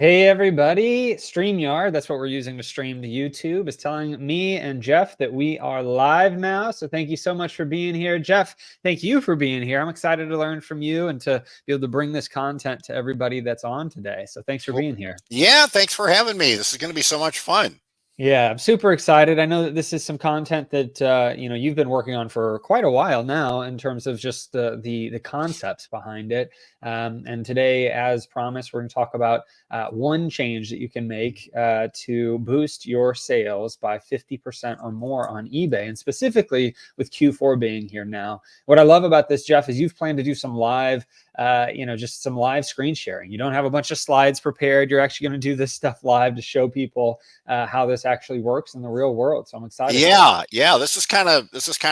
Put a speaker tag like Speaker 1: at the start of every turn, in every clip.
Speaker 1: Hey everybody, StreamYard, that's what we're using to stream to YouTube, is telling me and Jeff that we are live now. So thank you so much for being here. Jeff, thank you for being here. I'm excited to learn from you and to be able to bring this content to everybody that's on today. So thanks for
Speaker 2: Well,
Speaker 1: being here.
Speaker 2: yeah, thanks for having me. This is going to be so much fun.
Speaker 1: Yeah, I'm super excited. I know that this is some content that you've been working on for quite a while now in terms of just the concepts behind it. And today, as promised, we're going to talk about one change that you can make to boost your sales by 50% or more on eBay, and specifically with Q4 being here now. What I love about this, Jeff, is you've planned to do some live just some live screen sharing. You don't have a bunch of slides prepared. You're actually going to do this stuff live to show people how this actually works in the real world. So I'm excited for that.
Speaker 2: Yeah. This is kind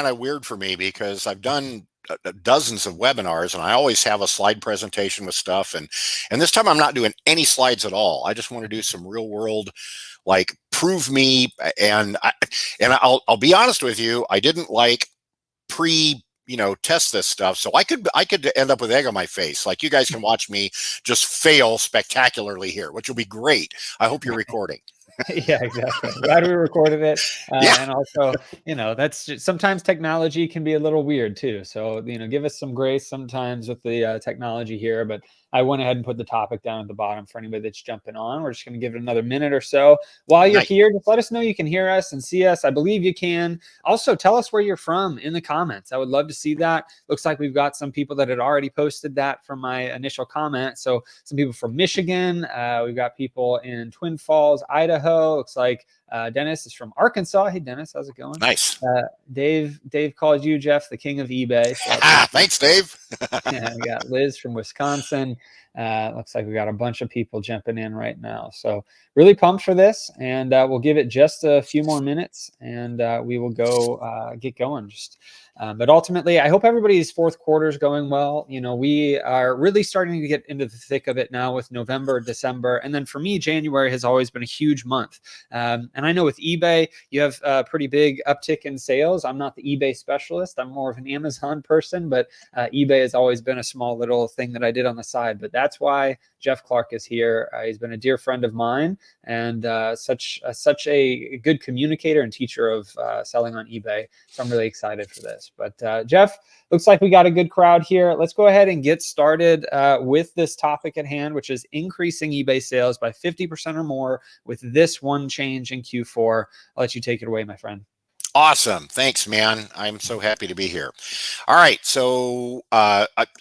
Speaker 2: of weird for me because I've done dozens of webinars and I always have a slide presentation with stuff, and this time I'm not doing any slides at all. I just want to do some real world, like prove me, and I'll be honest with you, I didn't like test this stuff, so I could end up with egg on my face. Like, you guys can watch me just fail spectacularly here, which will be great. I hope you're recording.
Speaker 1: Yeah, exactly. Glad we recorded it.
Speaker 2: Yeah.
Speaker 1: And also, that's just, sometimes technology can be a little weird too. So, give us some grace sometimes with the technology here. But I went ahead and put the topic down at the bottom for anybody that's jumping on. We're just going to give it another minute or so. While you're
Speaker 2: Nice.
Speaker 1: here, just let us know you can hear us and see us. I believe you can. Also, tell us where you're from in the comments. I would love to see that. Looks like we've got some people that had already posted that from my initial comment. So some people from Michigan. We've got people in Twin Falls, Idaho. Looks like Dennis is from Arkansas. Hey, Dennis, how's it going?
Speaker 2: Nice.
Speaker 1: Dave calls you, Jeff, the king of eBay. So
Speaker 2: Thanks, Dave.
Speaker 1: yeah, we got Liz from Wisconsin. Looks like we got a bunch of people jumping in right now. So really pumped for this, and we'll give it just a few more minutes, and we will go get going. But ultimately, I hope everybody's fourth quarter is going well. We are really starting to get into the thick of it now with November, December, and then for me, January has always been a huge month. And I know with eBay, you have a pretty big uptick in sales. I'm not the eBay specialist. I'm more of an Amazon person, but eBay has always been a small little thing that I did on the side. But that's why Jeff Clark is here. He's been a dear friend of mine and such a good communicator and teacher of selling on eBay. So I'm really excited for this. But Jeff, looks like we got a good crowd here. Let's go ahead and get started with this topic at hand, which is increasing eBay sales by 50% or more with this one change in Q4. I'll let you take it away, my friend.
Speaker 2: Awesome. Thanks, man. I'm so happy to be here. All right. So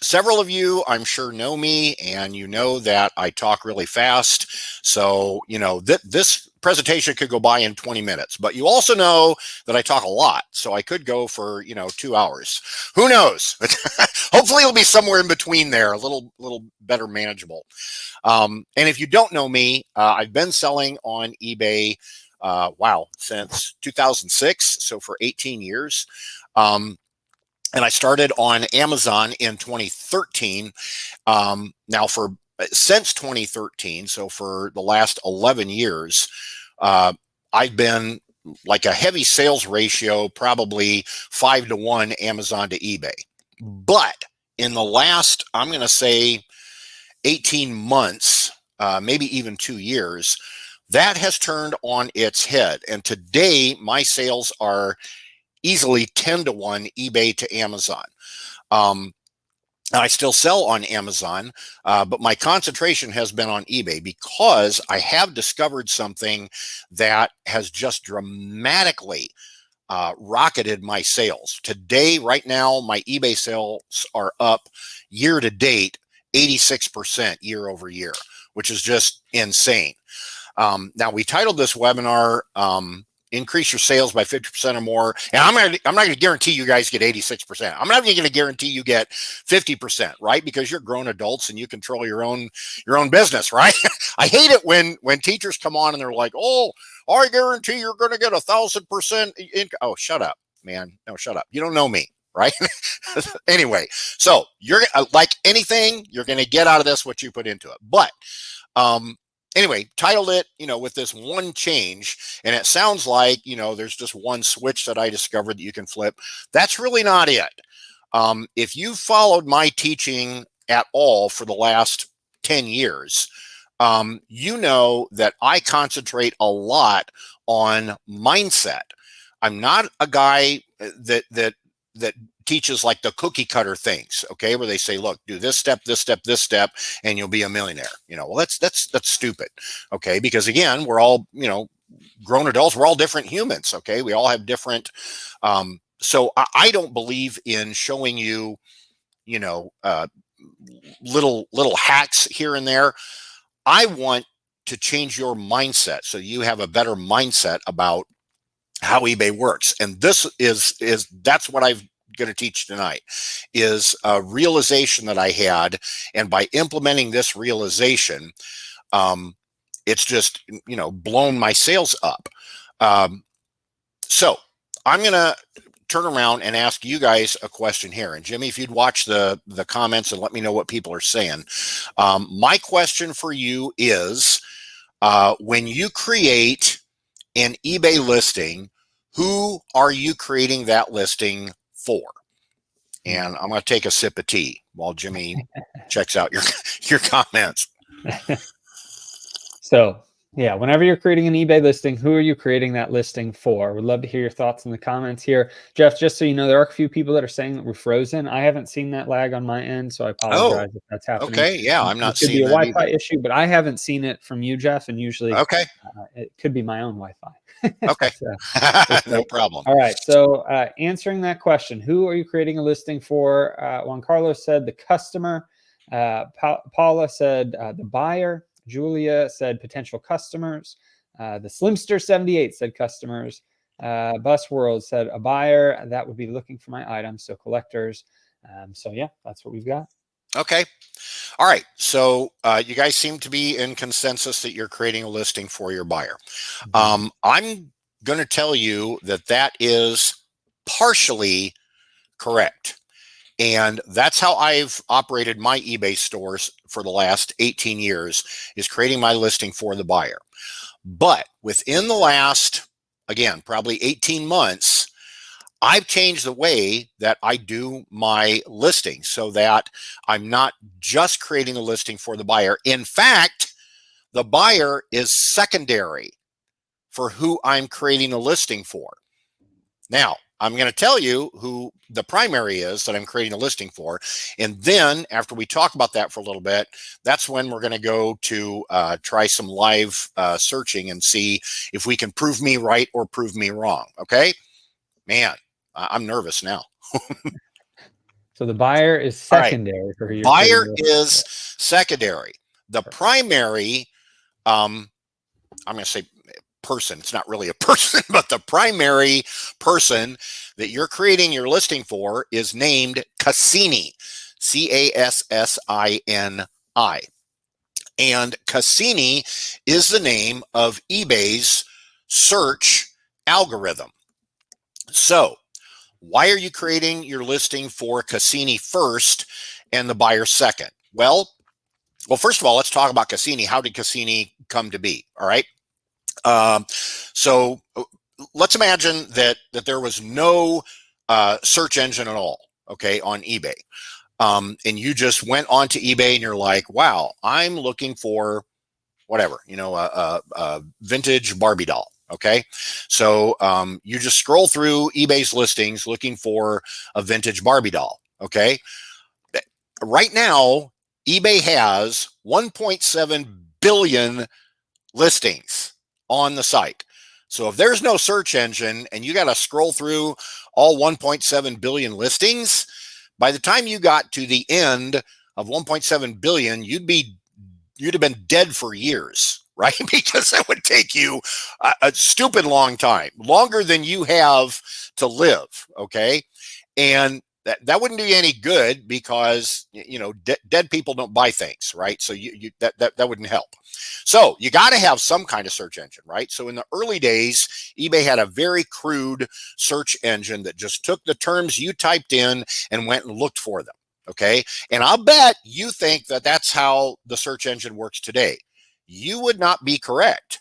Speaker 2: several of you, I'm sure, know me, and you know that I talk really fast. So, this presentation could go by in 20 minutes, but you also know that I talk a lot. So I could go for, 2 hours. Who knows? Hopefully it'll be somewhere in between there, a little better manageable. And if you don't know me, I've been selling on eBay since 2006, so for 18 years. And I started on Amazon in 2013. Since 2013, so for the last 11 years, I've been like a heavy sales ratio, probably 5-to-1 Amazon to eBay. But in the last, I'm going to say 18 months, maybe even 2 years, that has turned on its head. And today, my sales are easily 10-to-1 eBay to Amazon. I still sell on Amazon, but my concentration has been on eBay because I have discovered something that has just dramatically rocketed my sales. Today, right now, my eBay sales are up year to date 86% year over year, which is just insane. Now, we titled this webinar, increase your sales by 50% or more. And I'm not going to guarantee you guys get 86%. I'm not even going to guarantee you get 50%, right? Because you're grown adults and you control your own business, right? I hate it when teachers come on and they're like, "Oh, I guarantee you're going to get 1,000% income." Oh, shut up, man. No, shut up. You don't know me, right? Anyway, so you're like anything, you're going to get out of this what you put into it. But, anyway, titled it, with this one change, and it sounds like, there's just one switch that I discovered that you can flip. That's really not it. If you've followed my teaching at all for the last 10 years, you know that I concentrate a lot on mindset. I'm not a guy that teaches like the cookie cutter things, okay, where they say, look, do this step, this step, this step, and you'll be a millionaire. Well, that's stupid, okay? Because again, we're all, grown adults, we're all different humans, okay? We all have different. So I don't believe in showing you, little hacks here and there. I want to change your mindset so you have a better mindset about how eBay works. And this that's what I'm going to teach tonight, is a realization that I had. And by implementing this realization, it's just, blown my sales up. So I'm going to turn around and ask you guys a question here. And Jimmy, if you'd watch the comments and let me know what people are saying. My question for you is, when you create an eBay listing, who are you creating that listing for? And I'm going to take a sip of tea while Jimmy checks out your comments.
Speaker 1: So yeah, whenever you're creating an eBay listing, who are you creating that listing for? Would love to hear your thoughts in the comments here. Jeff, just so you know, there are a few people that are saying that we're frozen. I haven't seen that lag on my end, so I apologize if that's happening.
Speaker 2: Okay, yeah, I'm not seeing
Speaker 1: it could be a
Speaker 2: that
Speaker 1: Wi-Fi
Speaker 2: either.
Speaker 1: issue, but I haven't seen it from you, Jeff, and usually it could be my own Wi-Fi.
Speaker 2: Okay,
Speaker 1: so,
Speaker 2: no problem.
Speaker 1: All right, so answering that question, who are you creating a listing for? Juan Carlos said the customer. Paula said the buyer. Julia said potential customers. The Slimster 78 said customers. Bus World said a buyer that would be looking for my items, so collectors. So yeah, that's what we've got.
Speaker 2: Okay. All right. So you guys seem to be in consensus that you're creating a listing for your buyer. I'm going to tell you that is partially correct. And that's how I've operated my eBay stores for the last 18 years, is creating my listing for the buyer. But within the last, again, probably 18 months, I've changed the way that I do my listing so that I'm not just creating a listing for the buyer. In fact, the buyer is secondary for who I'm creating a listing for. Now, I'm going to tell you who the primary is that I'm creating a listing for. And then after we talk about that for a little bit, that's when we're going to go to try some live searching and see if we can prove me right or prove me wrong. Okay, man, I'm nervous now.
Speaker 1: So the buyer is secondary for who you're
Speaker 2: buyer is secondary. The primary, I'm going to say person. It's not really a person, but the primary person that you're creating your listing for is named Cassini, Cassini. And Cassini is the name of eBay's search algorithm. So why are you creating your listing for Cassini first and the buyer second? Well, first of all, let's talk about Cassini. How did Cassini come to be? All right. So let's imagine that there was no search engine at all, okay, on eBay. And you just went onto eBay and you're like, wow, I'm looking for whatever, a vintage Barbie doll. Okay. So you just scroll through eBay's listings looking for a vintage Barbie doll. Okay. Right now, eBay has 1.7 billion listings on the site. So if there's no search engine and you got to scroll through all 1.7 billion listings, by the time you got to the end of 1.7 billion, you'd have been dead for years, right? Because that would take you a stupid long time, longer than you have to live. Okay. And that wouldn't do you any good because, dead people don't buy things, right? So that wouldn't help. So you got to have some kind of search engine, right? So in the early days, eBay had a very crude search engine that just took the terms you typed in and went and looked for them. Okay. And I'll bet you think that that's how the search engine works today. You would not be correct.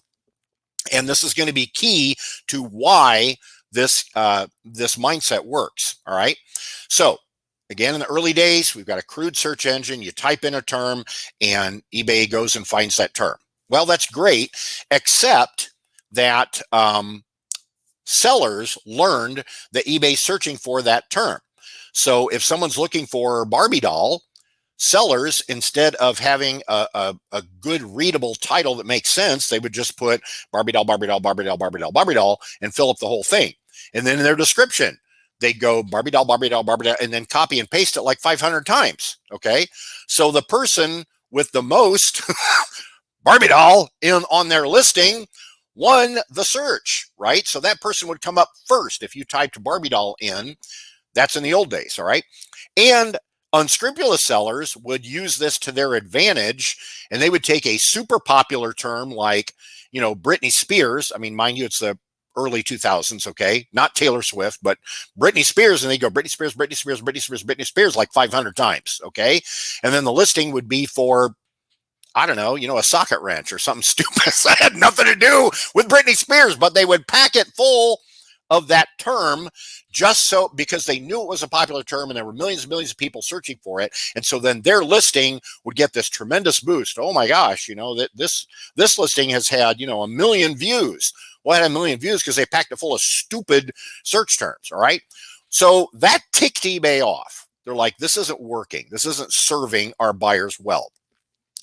Speaker 2: And this is going to be key to why this mindset works. All right. So again, in the early days, we've got a crude search engine. You type in a term and eBay goes and finds that term. Well, that's great, except that sellers learned that eBay's searching for that term. So if someone's looking for Barbie doll, sellers, instead of having a good readable title that makes sense, they would just put Barbie doll, Barbie doll, Barbie doll, Barbie doll, Barbie doll, and fill up the whole thing. And then in their description, they'd go Barbie doll, Barbie doll, Barbie doll, and then copy and paste it like 500 times. Okay. So the person with the most Barbie doll on their listing won the search, right? So that person would come up first if you typed Barbie doll in. That's in the old days, all right? And unscrupulous sellers would use this to their advantage, and they would take a super popular term like, Britney Spears. I mean, mind you, it's the early 2000s, okay? Not Taylor Swift, but Britney Spears, and they go Britney Spears, Britney Spears, Britney Spears, Britney Spears like 500 times, okay? And then the listing would be for, I don't know, a socket wrench or something stupid that had nothing to do with Britney Spears, but they would pack it full of that term just so, because they knew it was a popular term and there were millions and millions of people searching for it. And so then their listing would get this tremendous boost. Oh my gosh, that this listing has had, 1 million views. Well, it had 1 million views because they packed it full of stupid search terms. All right. So that ticked eBay off. They're like, this isn't working. This isn't serving our buyers well.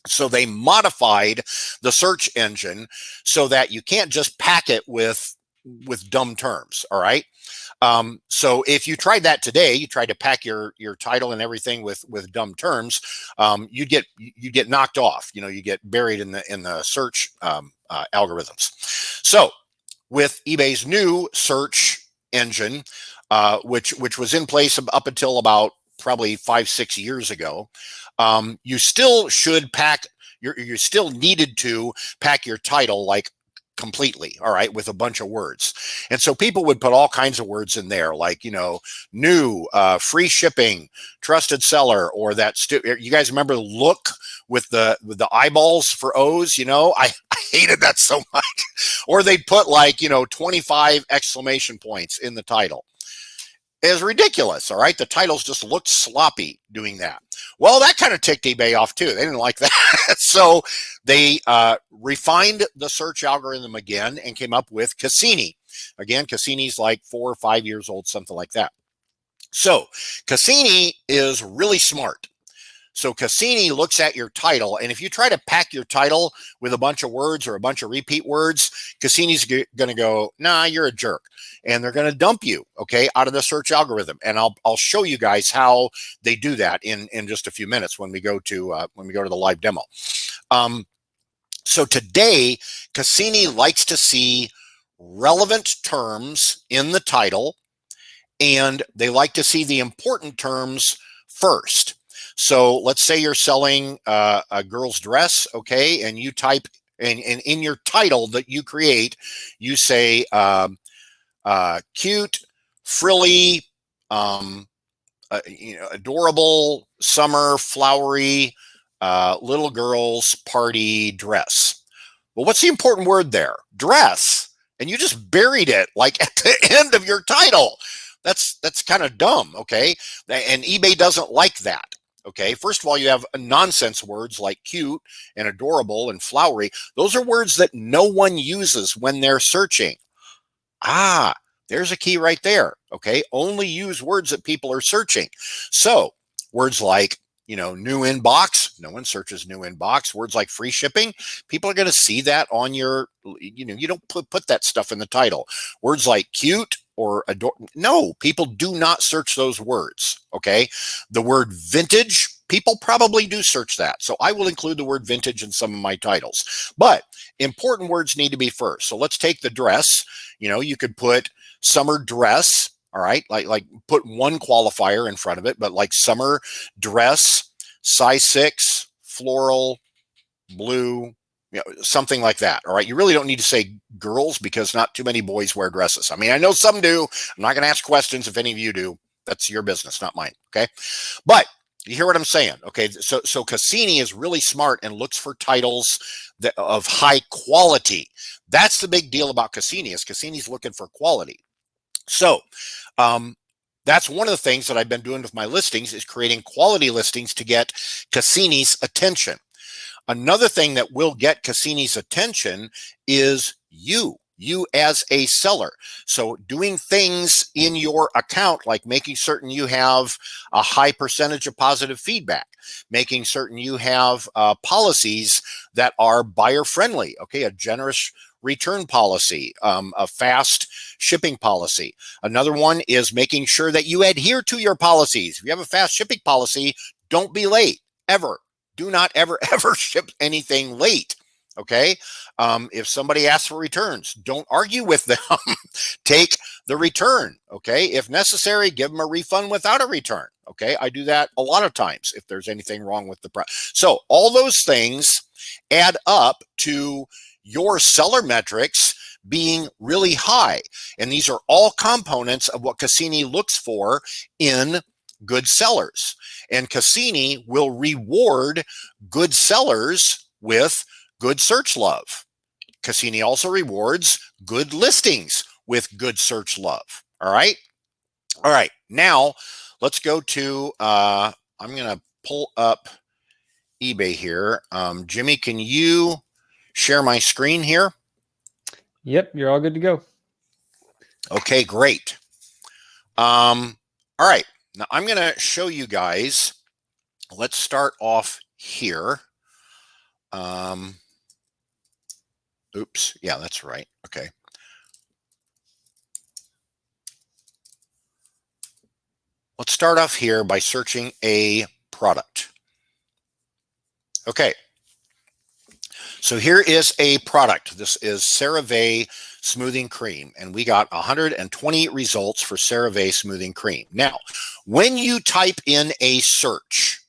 Speaker 2: So they modified the search engine so that you can't just pack it with dumb terms. All right. So if you tried that today, you tried to pack your title and everything with dumb terms, you get knocked off. You get buried in the search algorithms. So with eBay's new search engine, which was in place up until about probably 5-6 years ago, you still should pack you still needed to pack your title like completely, all right, with a bunch of words. And so people would put all kinds of words in there, like, new, free shipping, trusted seller, or that you guys remember look with the eyeballs for O's, I hated that so much. Or they'd put like, 25 exclamation points in the title. It was ridiculous, all right? The titles just looked sloppy doing that. Well, that kind of ticked eBay off too. They didn't like that. So they refined the search algorithm again and came up with Cassini. Again, Cassini's like 4 or 5 years old, something like that. So Cassini is really smart. So Cassini looks at your title, and if you try to pack your title with a bunch of words or a bunch of repeat words, Cassini's going to go, nah, you're a jerk. And they're going to dump you, okay, out of the search algorithm. And I'll show you guys how they do that in just a few minutes when we go to the live demo. So today, Cassini likes to see relevant terms in the title, and they like to see the important terms first. So let's say you're selling a girl's dress, okay, and you type, and in your title that you create, you say cute, frilly, adorable, summer, flowery, little girl's party dress. Well, what's the important word there? Dress. And you just buried it like at the end of your title. That's kind of dumb, okay? And eBay doesn't like that. Okay, first of all, you have nonsense words like cute and adorable and flowery. Those are words that no one uses when they're searching. Ah, there's a key right there. Okay, only use words that people are searching. So words like, new inbox, no one searches new inbox. Words like free shipping, people are going to see that on your, you don't put that stuff in the title. Words like cute or adore, no, people do not search those words. Okay, the word vintage, people probably do search that. So I will include the word vintage in some of my titles, but important words need to be first. So let's take the dress. You could put summer dress. All right, like put one qualifier in front of it, but like summer dress, size 6, floral, blue, something like that. All right, you really don't need to say girls because not too many boys wear dresses. I mean, I know some do. I'm not going to ask questions if any of you do. That's your business, not mine. Okay, but you hear what I'm saying? Okay, so Cassini is really smart and looks for titles of high quality. That's the big deal about Cassini, is Cassini's looking for quality. So That's one of the things that I've been doing with my listings, is creating quality listings to get Cassini's attention. Another thing that will get Cassini's attention is you as a seller. So doing things in your account, like making certain you have a high percentage of positive feedback, making certain you have policies that are buyer friendly, okay, a generous return policy, a fast shipping policy. Another one is making sure that you adhere to your policies. If you have a fast shipping policy, don't be late, ever. Do not ever ship anything late. Okay. If somebody asks for returns, don't argue with them. Take the return. Okay. If necessary, give them a refund without a return. Okay. I do that a lot of times if there's anything wrong with the product. So all those things add up to your seller metrics being really high. And these are all components of what Cassini looks for in good sellers. And Cassini will reward good sellers with good search love. Cassini also rewards good listings with good search love. All right. All right. Now let's go to, I'm going to pull up eBay here. Jimmy, can you share my screen here?
Speaker 1: Yep. You're all good to go.
Speaker 2: Okay, great. All right. Now I'm going to show you guys. Let's start off here. Oops. Yeah, that's right. Okay. Let's start off here by searching a product. Okay. So here is a product. This is CeraVe Smoothing Cream, and we got 120 results for CeraVe Smoothing Cream. Now, when you type in a search,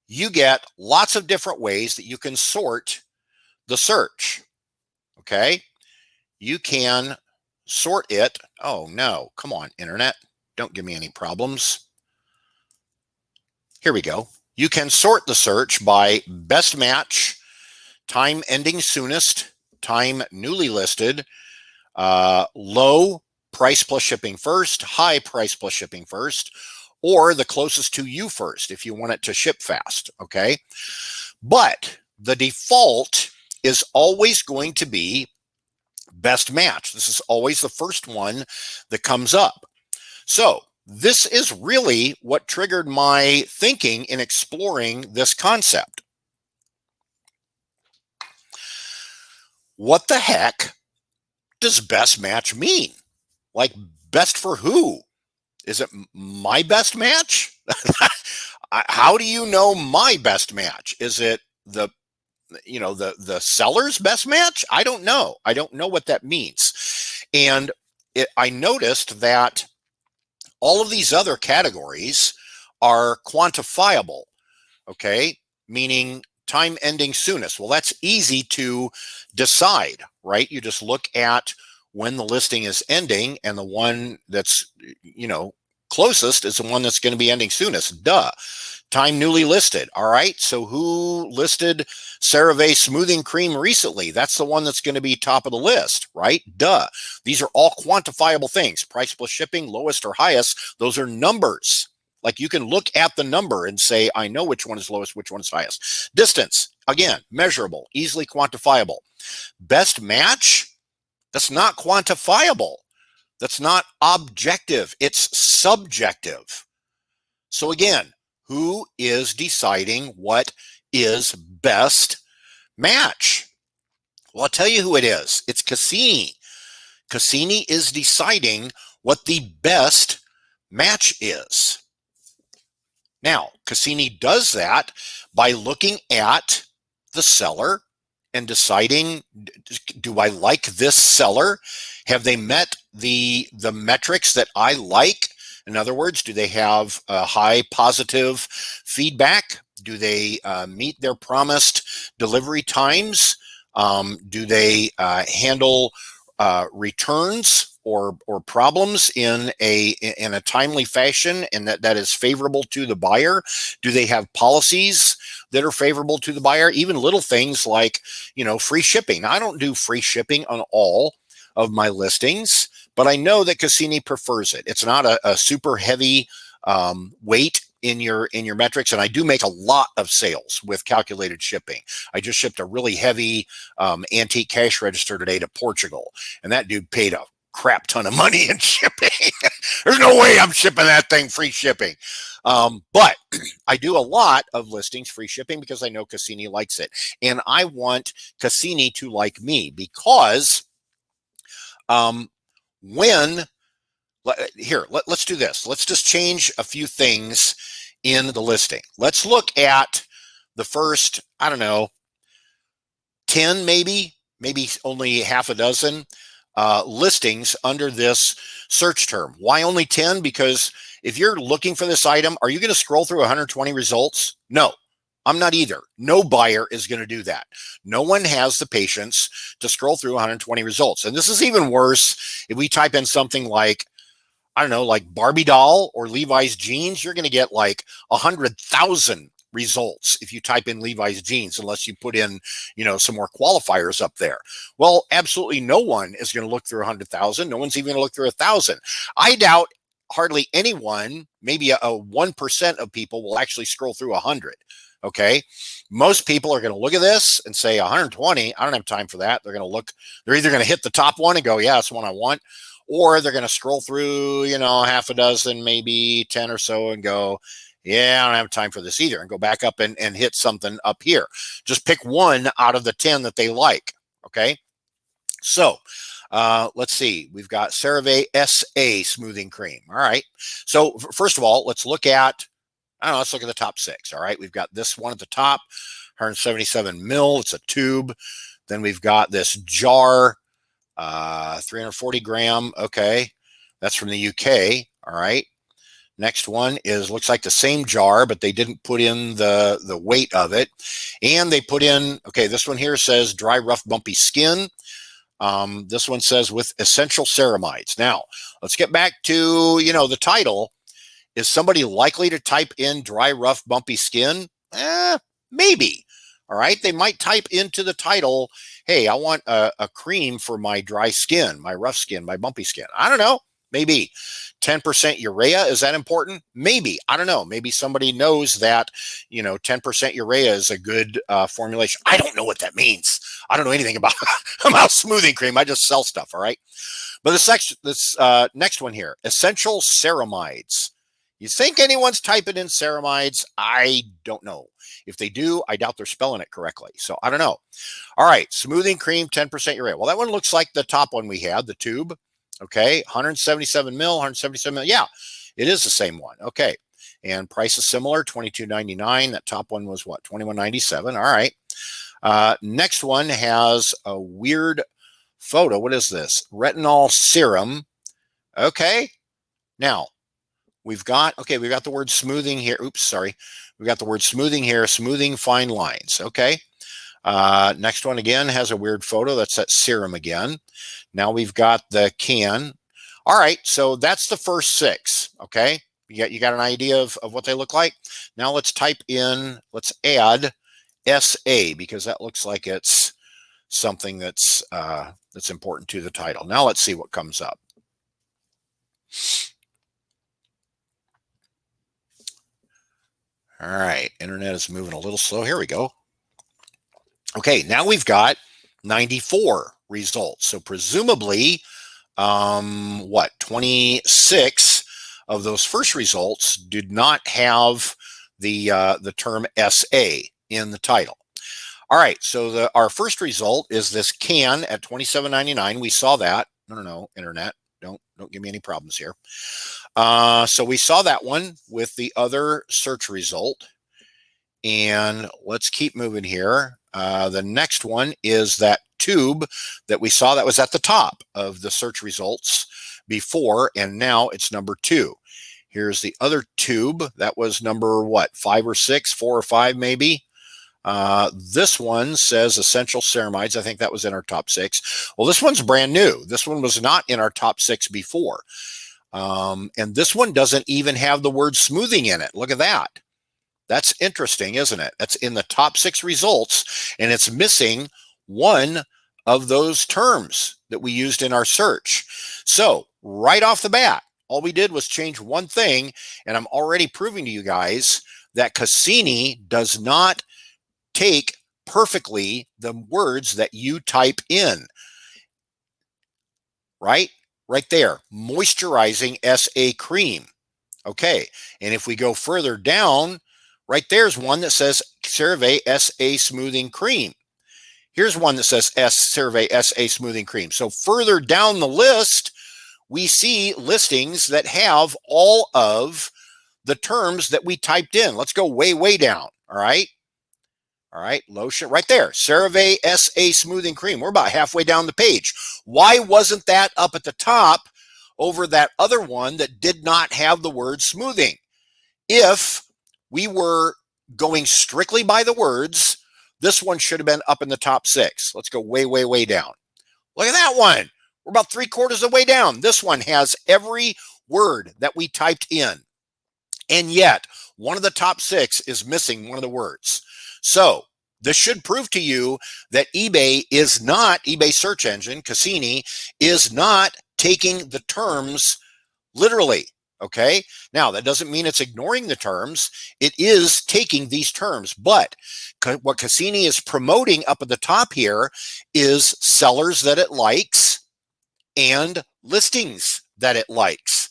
Speaker 2: you get lots of different ways that you can sort the search. Okay. You can sort it. Oh no, come on, internet. Don't give me any problems. Here we go. You can sort the search by best match, time ending soonest, time newly listed, low, price plus shipping first, high, price plus shipping first, or the closest to you first if you want it to ship fast. Okay. But the default is always going to be best match. This is always the first one that comes up. So this is really what triggered my thinking in exploring this concept. What the heck does best match mean? Like, best for who? Is it my best match? How do you know my best match? Is it the seller's best match? I don't know. I don't know what that means. And I noticed that all of these other categories are quantifiable. Okay. Meaning time ending soonest. Well, that's easy to decide, right? You just look at when the listing is ending, and the one that's, closest is the one that's going to be ending soonest. Duh. Time newly listed. All right. So who listed CeraVe Smoothing Cream recently? That's the one that's going to be top of the list, right? Duh. These are all quantifiable things. Price plus shipping, lowest or highest. Those are numbers. Like, you can look at the number and say, I know which one is lowest, which one is highest. Distance, again, measurable, easily quantifiable. Best match, that's not quantifiable. That's not objective. It's subjective. So again, who is deciding what is best match? Well, I'll tell you who it is. It's Cassini. Cassini is deciding what the best match is. Now, Cassini does that by looking at the seller and deciding, do I like this seller? Have they met the metrics that I like? In other words, do they have high positive feedback? Do they meet their promised delivery times? Do they handle returns or problems in a timely fashion, and that is favorable to the buyer? Do they have policies that are favorable to the buyer? Even little things like, free shipping. Now, I don't do free shipping on all of my listings, but I know that Cassini prefers it. It's not a super heavy weight in your metrics, and I do make a lot of sales with calculated shipping. I just shipped a really heavy antique cash register today to Portugal, and that dude paid a crap ton of money in shipping. There's no way I'm shipping that thing free shipping. But I do a lot of listings free shipping because I know Cassini likes it, and I want Cassini to like me because let's do this. Let's just change a few things in the listing. Let's look at the first, I don't know, 10 maybe only half a dozen listings under this search term. Why only 10? Because if you're looking for this item, are you going to scroll through 120 results? No, I'm not either. No buyer is going to do that. No one has the patience to scroll through 120 results. And this is even worse if we type in something like, I don't know, like Barbie doll or Levi's jeans. You're going to get like 100,000 results if you type in Levi's jeans, unless you put in, some more qualifiers up there. Well, absolutely no one is going to look through 100,000. No one's even going to look through 1,000. I doubt hardly anyone, maybe a 1% of people will actually scroll through 100. Okay. Most people are going to look at this and say 120. I don't have time for that. They're either going to hit the top one and go, yeah, that's the one I want. Or they're going to scroll through, half a dozen, maybe 10 or so and go, yeah, I don't have time for this either, and go back up and hit something up here. Just pick one out of the 10 that they like. Okay. So let's see. We've got CeraVe SA smoothing cream. All right. So first of all, let's look at the top 6. All right. We've got this one at the top, 177 mil. It's a tube. Then we've got this jar, 340 gram. Okay. That's from the UK. All right. Next one looks like the same jar, but they didn't put in the weight of it. And they put in, okay, this one here says dry, rough, bumpy skin. This one says with essential ceramides. Now, let's get back to, the title. Is somebody likely to type in dry, rough, bumpy skin? Maybe. All right. They might type into the title, hey, I want a cream for my dry skin, my rough skin, my bumpy skin. I don't know. Maybe 10% urea. Is that important? Maybe. I don't know. Maybe somebody knows that, 10% urea is a good formulation. I don't know what that means. I don't know anything about smoothing cream. I just sell stuff. All right. But this next one here, essential ceramides. You think anyone's typing in ceramides? I don't know. If they do, I doubt they're spelling it correctly. So I don't know. All right. Smoothing cream, 10% urea. Well, that one looks like the top one we had, the tube. Okay. 177 mil, 177 mil. Yeah, it is the same one. Okay. And price is similar, $22.99. That top one was what? $21.97. All right. Next one has a weird photo. What is this? Retinol serum. Okay. Now, we've got the word smoothing here. Oops, sorry. We've got the word smoothing here, smoothing fine lines. Okay. Next one again has a weird photo. That's that serum again. Now we've got the can. All right. So that's the first 6. Okay. You got an idea of what they look like. Now let's add SA, because that looks like it's something that's important to the title. Now let's see what comes up. All right, internet is moving a little slow. Here we go. Okay, now we've got 94 results. So presumably, 26 of those first results did not have the term SA in the title. All right, so our first result is this can at $27.99. We saw that. No, internet. Don't give me any problems here. So we saw that one with the other search result. And let's keep moving here. The next one is that tube that we saw that was at the top of the search results before, and now it's number 2. Here's the other tube that was number 5 or 6, 4 or 5 maybe. This one says essential ceramides. I think that was in our top 6. Well, this one's brand new. This one was not in our top 6 before. And this one doesn't even have the word smoothing in it. Look at that. That's interesting, isn't it? That's in the top 6 results, and it's missing one of those terms that we used in our search. So right off the bat, all we did was change one thing, and I'm already proving to you guys that Cassini does not take perfectly the words that you type in. Right there, moisturizing SA cream. Okay, and if we go further down, right there's one that says CeraVe SA smoothing cream. Here's one that says CeraVe SA smoothing cream. So further down the list, we see listings that have all of the terms that we typed in. Let's go way down. All right, lotion right there, CeraVe SA smoothing cream. We're about halfway down the page. Why wasn't that up at the top over that other one that did not have the word smoothing? If we were going strictly by the words, this one should have been up in the top 6. Let's go way down. Look at that one. We're about 3/4 of the way down. This one has every word that we typed in. And yet, one of the top 6 is missing one of the words. So this should prove to you that eBay search engine, Cassini, is not taking the terms literally. Okay. Now, that doesn't mean it's ignoring the terms. It is taking these terms. But what Cassini is promoting up at the top here is sellers that it likes and listings that it likes.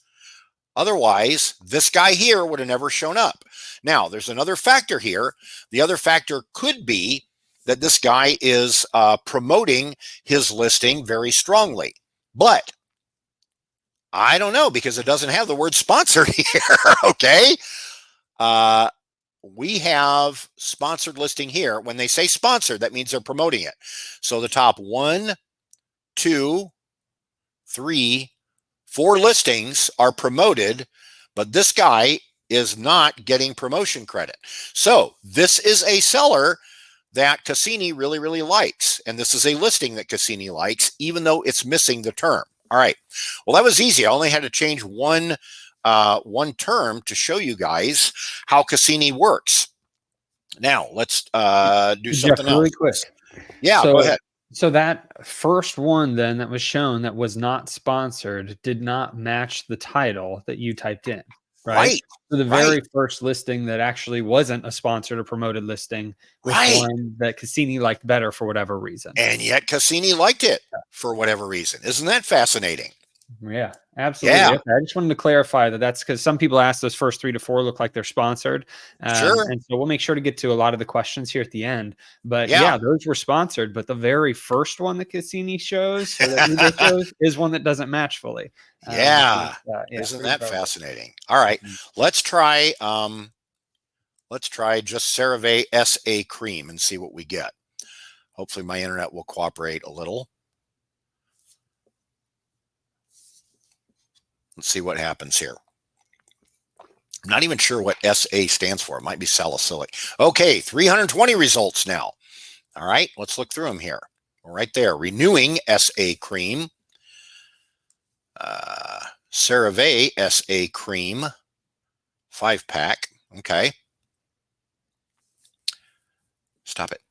Speaker 2: Otherwise, this guy here would have never shown up. Now, there's another factor here. The other factor could be that this guy is promoting his listing very strongly. But I don't know, because it doesn't have the word sponsored here, okay? We have sponsored listing here. When they say sponsored, that means they're promoting it. So the top 1, 2, 3, 4 listings are promoted, but this guy is not getting promotion credit. So this is a seller that Cassini really likes, and this is a listing that Cassini likes, even though it's missing the term. All right, well, that was easy. I only had to change one term to show you guys how Cassini works. Now let's do something else.
Speaker 1: Really quick.
Speaker 2: Yeah, go ahead.
Speaker 1: So that first one then that was shown that was not sponsored did not match the title that you typed in, right? So the very first listing that actually wasn't a sponsored or promoted listing was one that Cassini liked better for whatever reason.
Speaker 2: And yet Cassini liked it for whatever reason. Isn't that fascinating?
Speaker 1: Yeah, absolutely.
Speaker 2: Yeah.
Speaker 1: Okay. I just wanted to clarify that's because some people ask those first 3 to 4 look like they're sponsored.
Speaker 2: Sure.
Speaker 1: And so we'll make sure to get to a lot of the questions here at the end. But yeah, those were sponsored. But the very first one that Cassini shows, or that eBay shows, is one that doesn't match fully.
Speaker 2: Isn't that fascinating? All right, let's try just CeraVe SA cream and see what we get. Hopefully my internet will cooperate a little. Let's see what happens here. I'm not even sure what SA stands for. It might be salicylic. Okay, 320 results now. All right, let's look through them here. Right there, renewing SA cream. CeraVe SA cream, 5-pack. Okay. Stop it.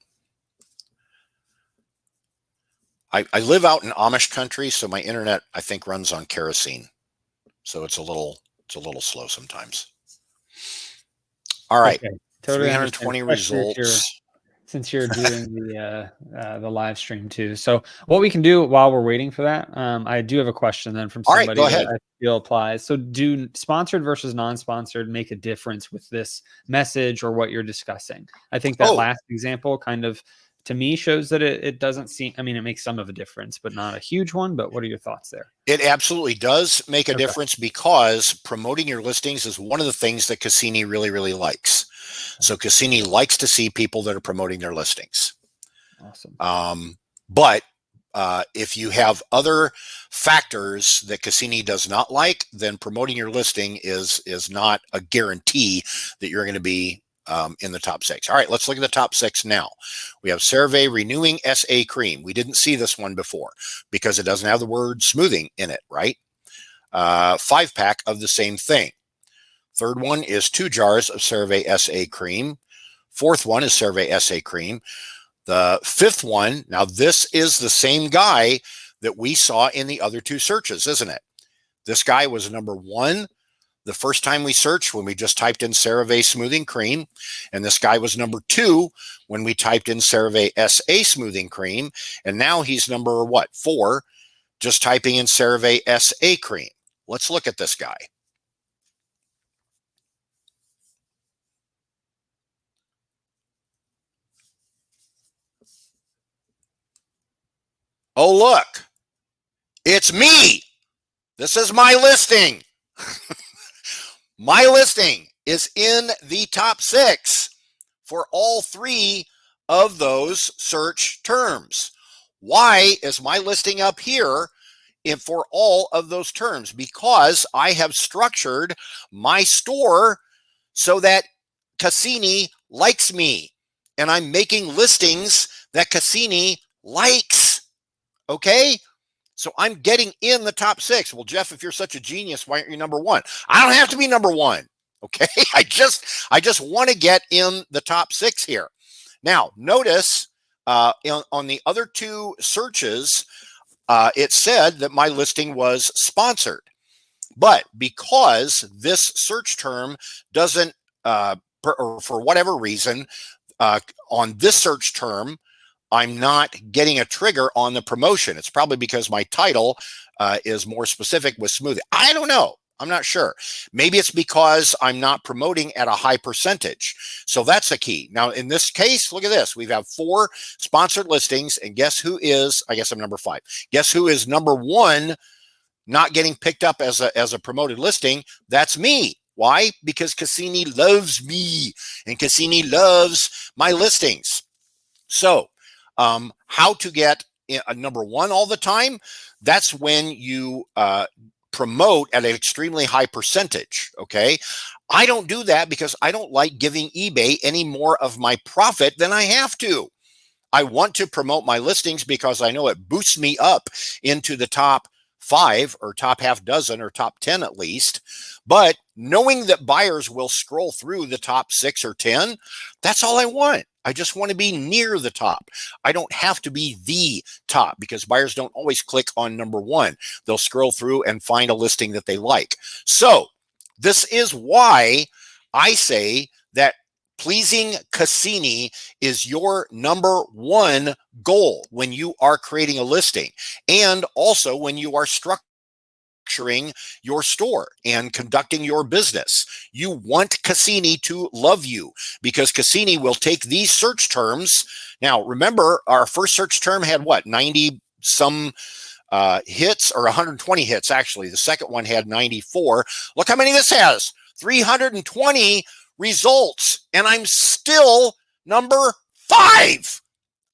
Speaker 2: I live out in Amish country, so my internet, I think, runs on kerosene. So it's a little slow sometimes. All right. Okay. Totally 320 results.
Speaker 1: Since you're doing the live stream too. So what we can do while we're waiting for that, I do have a question then from somebody that I feel applies. So do sponsored versus non-sponsored make a difference with this message or what you're discussing? I think that last example kind of, to me, shows that it doesn't seem, I mean, it makes some of a difference, but not a huge one. But what are your thoughts there?
Speaker 2: It absolutely does make a difference, because promoting your listings is one of the things that Cassini really likes. So Cassini likes to see people that are promoting their listings.
Speaker 1: Awesome.
Speaker 2: But if you have other factors that Cassini does not like, then promoting your listing is not a guarantee that you're going to be in the top 6. All right, let's look at the top 6 now. We have CeraVe Renewing SA Cream. We didn't see this one before because it doesn't have the word smoothing in it, right? 5-pack of the same thing. Third one is 2 jars of CeraVe SA Cream. Fourth one is CeraVe SA Cream. The fifth one, now this is the same guy that we saw in the other two searches, isn't it? This guy was number 1 the first time we searched when we just typed in CeraVe Smoothing Cream. And this guy was number 2 when we typed in CeraVe SA Smoothing Cream. And now he's number what? 4, just typing in CeraVe SA Cream. Let's look at this guy. Oh, look, it's me. This is my listing. My listing is in the top 6 for all 3 of those search terms. Why is my listing up here for all of those terms? Because I have structured my store so that Cassini likes me, and I'm making listings that Cassini likes. Okay? So I'm getting in the top 6. Well, Jeff, if you're such a genius, why aren't you number 1? I don't have to be number 1. Okay? I just want to get in the top 6 here. Now, notice on the other 2 searches, it said that my listing was sponsored. But because this search term doesn't, for whatever reason, on this search term, I'm not getting a trigger on the promotion. It's probably because my title is more specific with smoothing. I don't know. I'm not sure. Maybe it's because I'm not promoting at a high percentage. So that's a key. Now, in this case, look at this. We have 4 sponsored listings, and guess who is, I guess I'm number 5. Guess who is number 1 not getting picked up as a promoted listing? That's me. Why? Because Cassini loves me, and Cassini loves my listings. So, how to get a number 1 all the time? That's when you promote at an extremely high percentage. Okay. I don't do that because I don't like giving eBay any more of my profit than I have to. I want to promote my listings because I know it boosts me up into the top 5 or top half dozen or top 10 at least. But knowing that buyers will scroll through the top 6 or 10, that's all I want. I just want to be near the top. I don't have to be the top because buyers don't always click on number 1. They'll scroll through and find a listing that they like. So this is why I say that pleasing Cassini is your number 1 goal when you are creating a listing, and also when you are structuring your store and conducting your business. You want Cassini to love you because Cassini will take these search terms. Now, remember, our first search term had what, 90 some hits, or 120 hits actually. The second one had 94. Look how many this has. 320 results, and I'm still number 5.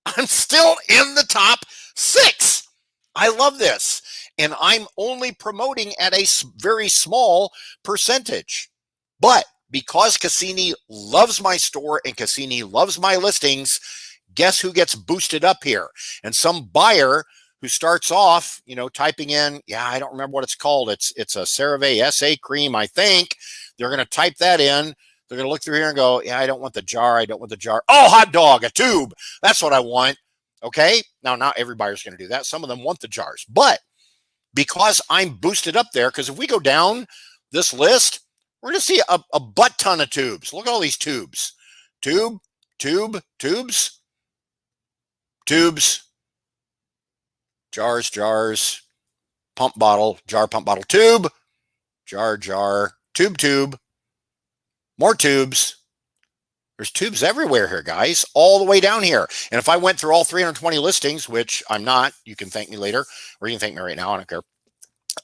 Speaker 2: I'm still in the top 6. I love this. And I'm only promoting at a very small percentage. But because Cassini loves my store and Cassini loves my listings, guess who gets boosted up here? And some buyer who starts off, typing in, I don't remember what it's called. It's a CeraVe SA cream, I think. They're going to type that in. They're going to look through here and go, I don't want the jar. I don't want the jar. Oh, hot dog, a tube. That's what I want. Okay. Now, not every buyer's going to do that. Some of them want the jars. But because I'm boosted up there, because if we go down this list, we're going to see a butt ton of tubes. Look at all these tubes. Tube, tubes, jars, pump bottle, jar, pump bottle, tube, jar, tube, more tubes. There's tubes everywhere here, guys, all the way down here. And if I went through all 320 listings, which I'm not, you can thank me later, or you can thank me right now, I don't care.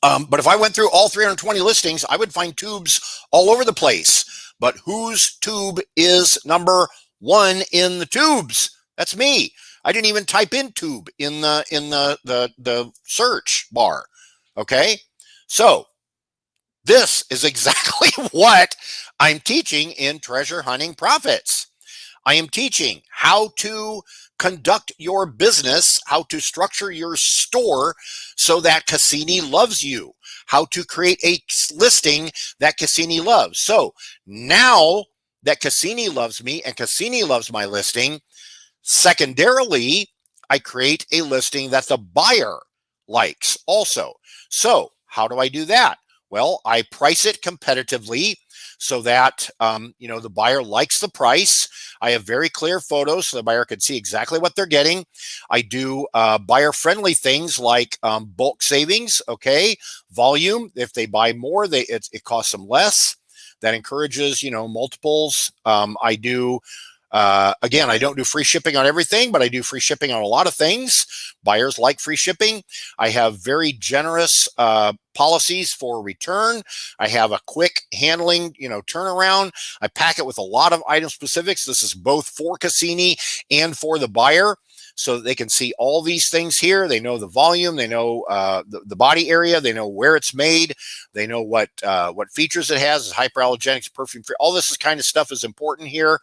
Speaker 2: But if I went through all 320 listings, I would find tubes all over the place. But whose tube is number 1 in the tubes? That's me. I didn't even type in tube in the search bar. Okay, so this is exactly what I'm teaching in Treasure Hunting Profits. I am teaching how to conduct your business, how to structure your store so that Cassini loves you, how to create a listing that Cassini loves. So now that Cassini loves me and Cassini loves my listing, Secondarily, I create a listing that the buyer likes also. So how do I do that? Well, I price it competitively so that the buyer likes the price. I have very clear photos so the buyer can see exactly what they're getting. I do buyer-friendly things like bulk savings, okay, volume. If they buy more, it costs them less. That encourages multiples. I do. Again, I don't do free shipping on everything, but I do free shipping on a lot of things. Buyers like free shipping. I have very generous policies for return. I have a quick handling, turnaround. I pack it with a lot of item specifics. This is both for Cassini and for the buyer, so that they can see all these things here. They know the volume, they know the body area, they know where it's made, they know what features it has, hyperallergenics, perfume free. All this kind of stuff is important here.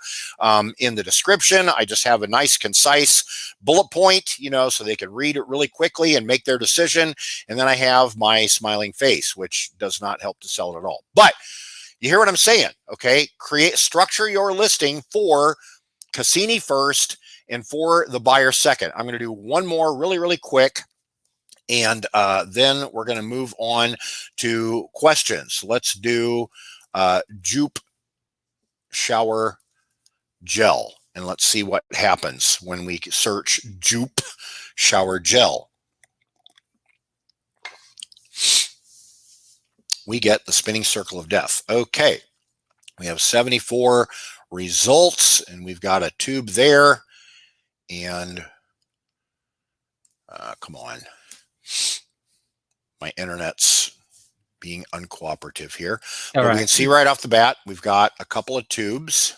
Speaker 2: In the description, I just have a nice, concise bullet point, so they can read it really quickly and make their decision. And then I have my smiling face, which does not help to sell it at all. But you hear what I'm saying, okay? Structure your listing for Cassini first and for the buyer second. I'm going to do one more really, really quick, and then we're going to move on to questions. Let's do Jupe shower gel, and let's see what happens when we search Jupe shower gel. We get the spinning circle of death. Okay, we have 74 results, and we've got a tube there. And come on, my internet's being uncooperative here. But we can see right off the bat, we've got a couple of tubes.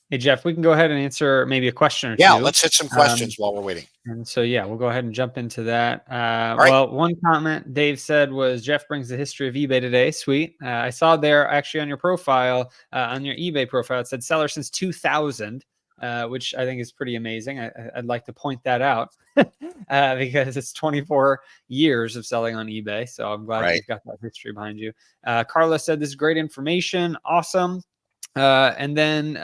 Speaker 1: Hey, Jeff, we can go ahead and answer maybe a question or two.
Speaker 2: Yeah, let's hit some questions while we're waiting.
Speaker 1: And so, yeah, we'll go ahead and jump into that. Well, one comment Dave said was, Jeff brings the history of eBay today. Sweet. I saw there actually on your profile, on your eBay profile, it said seller since 2000, which I think is pretty amazing. I'd like to point that out because it's 24 years of selling on eBay. So I'm glad you've got that history behind you. Carla said, this is great information. Awesome. And then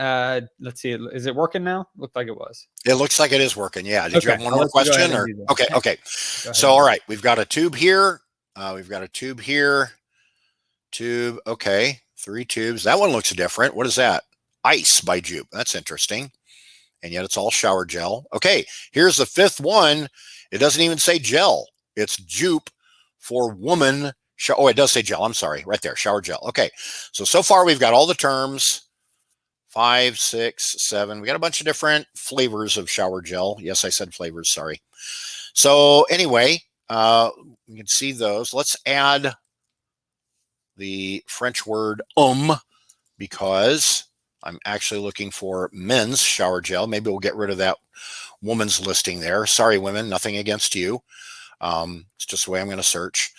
Speaker 1: let's see, is it working now? Looked like it was.
Speaker 2: It looks like it is working. Yeah. Did you have one more question? Or okay. So all right, we've got a tube here. We've got a tube here. Tube. Okay. 3 tubes. That one looks different. What is that? Ice by Jupe. That's interesting. And yet it's all shower gel. Okay. Here's the 5th one. It doesn't even say gel. It's Jupe for woman. Oh, it does say gel. I'm sorry. Right there. Shower gel. Okay. So far we've got all the terms. 5, 6, 7. We got a bunch of different flavors of shower gel. Yes, I said flavors. Sorry. So anyway, you can see those. Let's add the French word because I'm actually looking for men's shower gel. Maybe we'll get rid of that woman's listing there. Sorry, women. Nothing against you. It's just the way I'm going to search.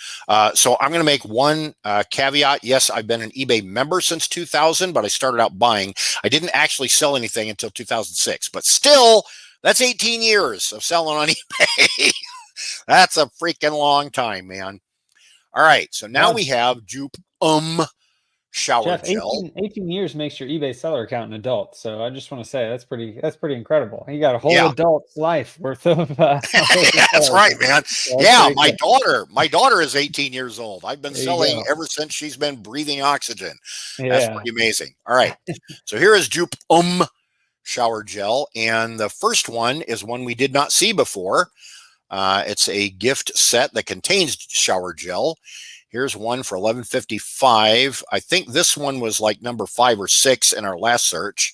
Speaker 2: So I'm going to make one caveat. Yes, I've been an eBay member since 2000, but I started out buying. I didn't actually sell anything until 2006, but still, that's 18 years of selling on eBay. That's a freaking long time, man. All right, so now we have Jupe shower
Speaker 1: Jeff,
Speaker 2: gel.
Speaker 1: 18 years makes your eBay seller account an adult. So I just want to say that's pretty incredible. You got a whole adult's life worth of.
Speaker 2: That's right, man. Yeah, my daughter is 18 years old. I've been selling ever since she's been breathing oxygen. That's pretty amazing. All right, so here is Jupe shower gel, and the first one is one we did not see before. It's a gift set that contains shower gel. Here's one for $11.55. I think this one was like number 5 or 6 in our last search.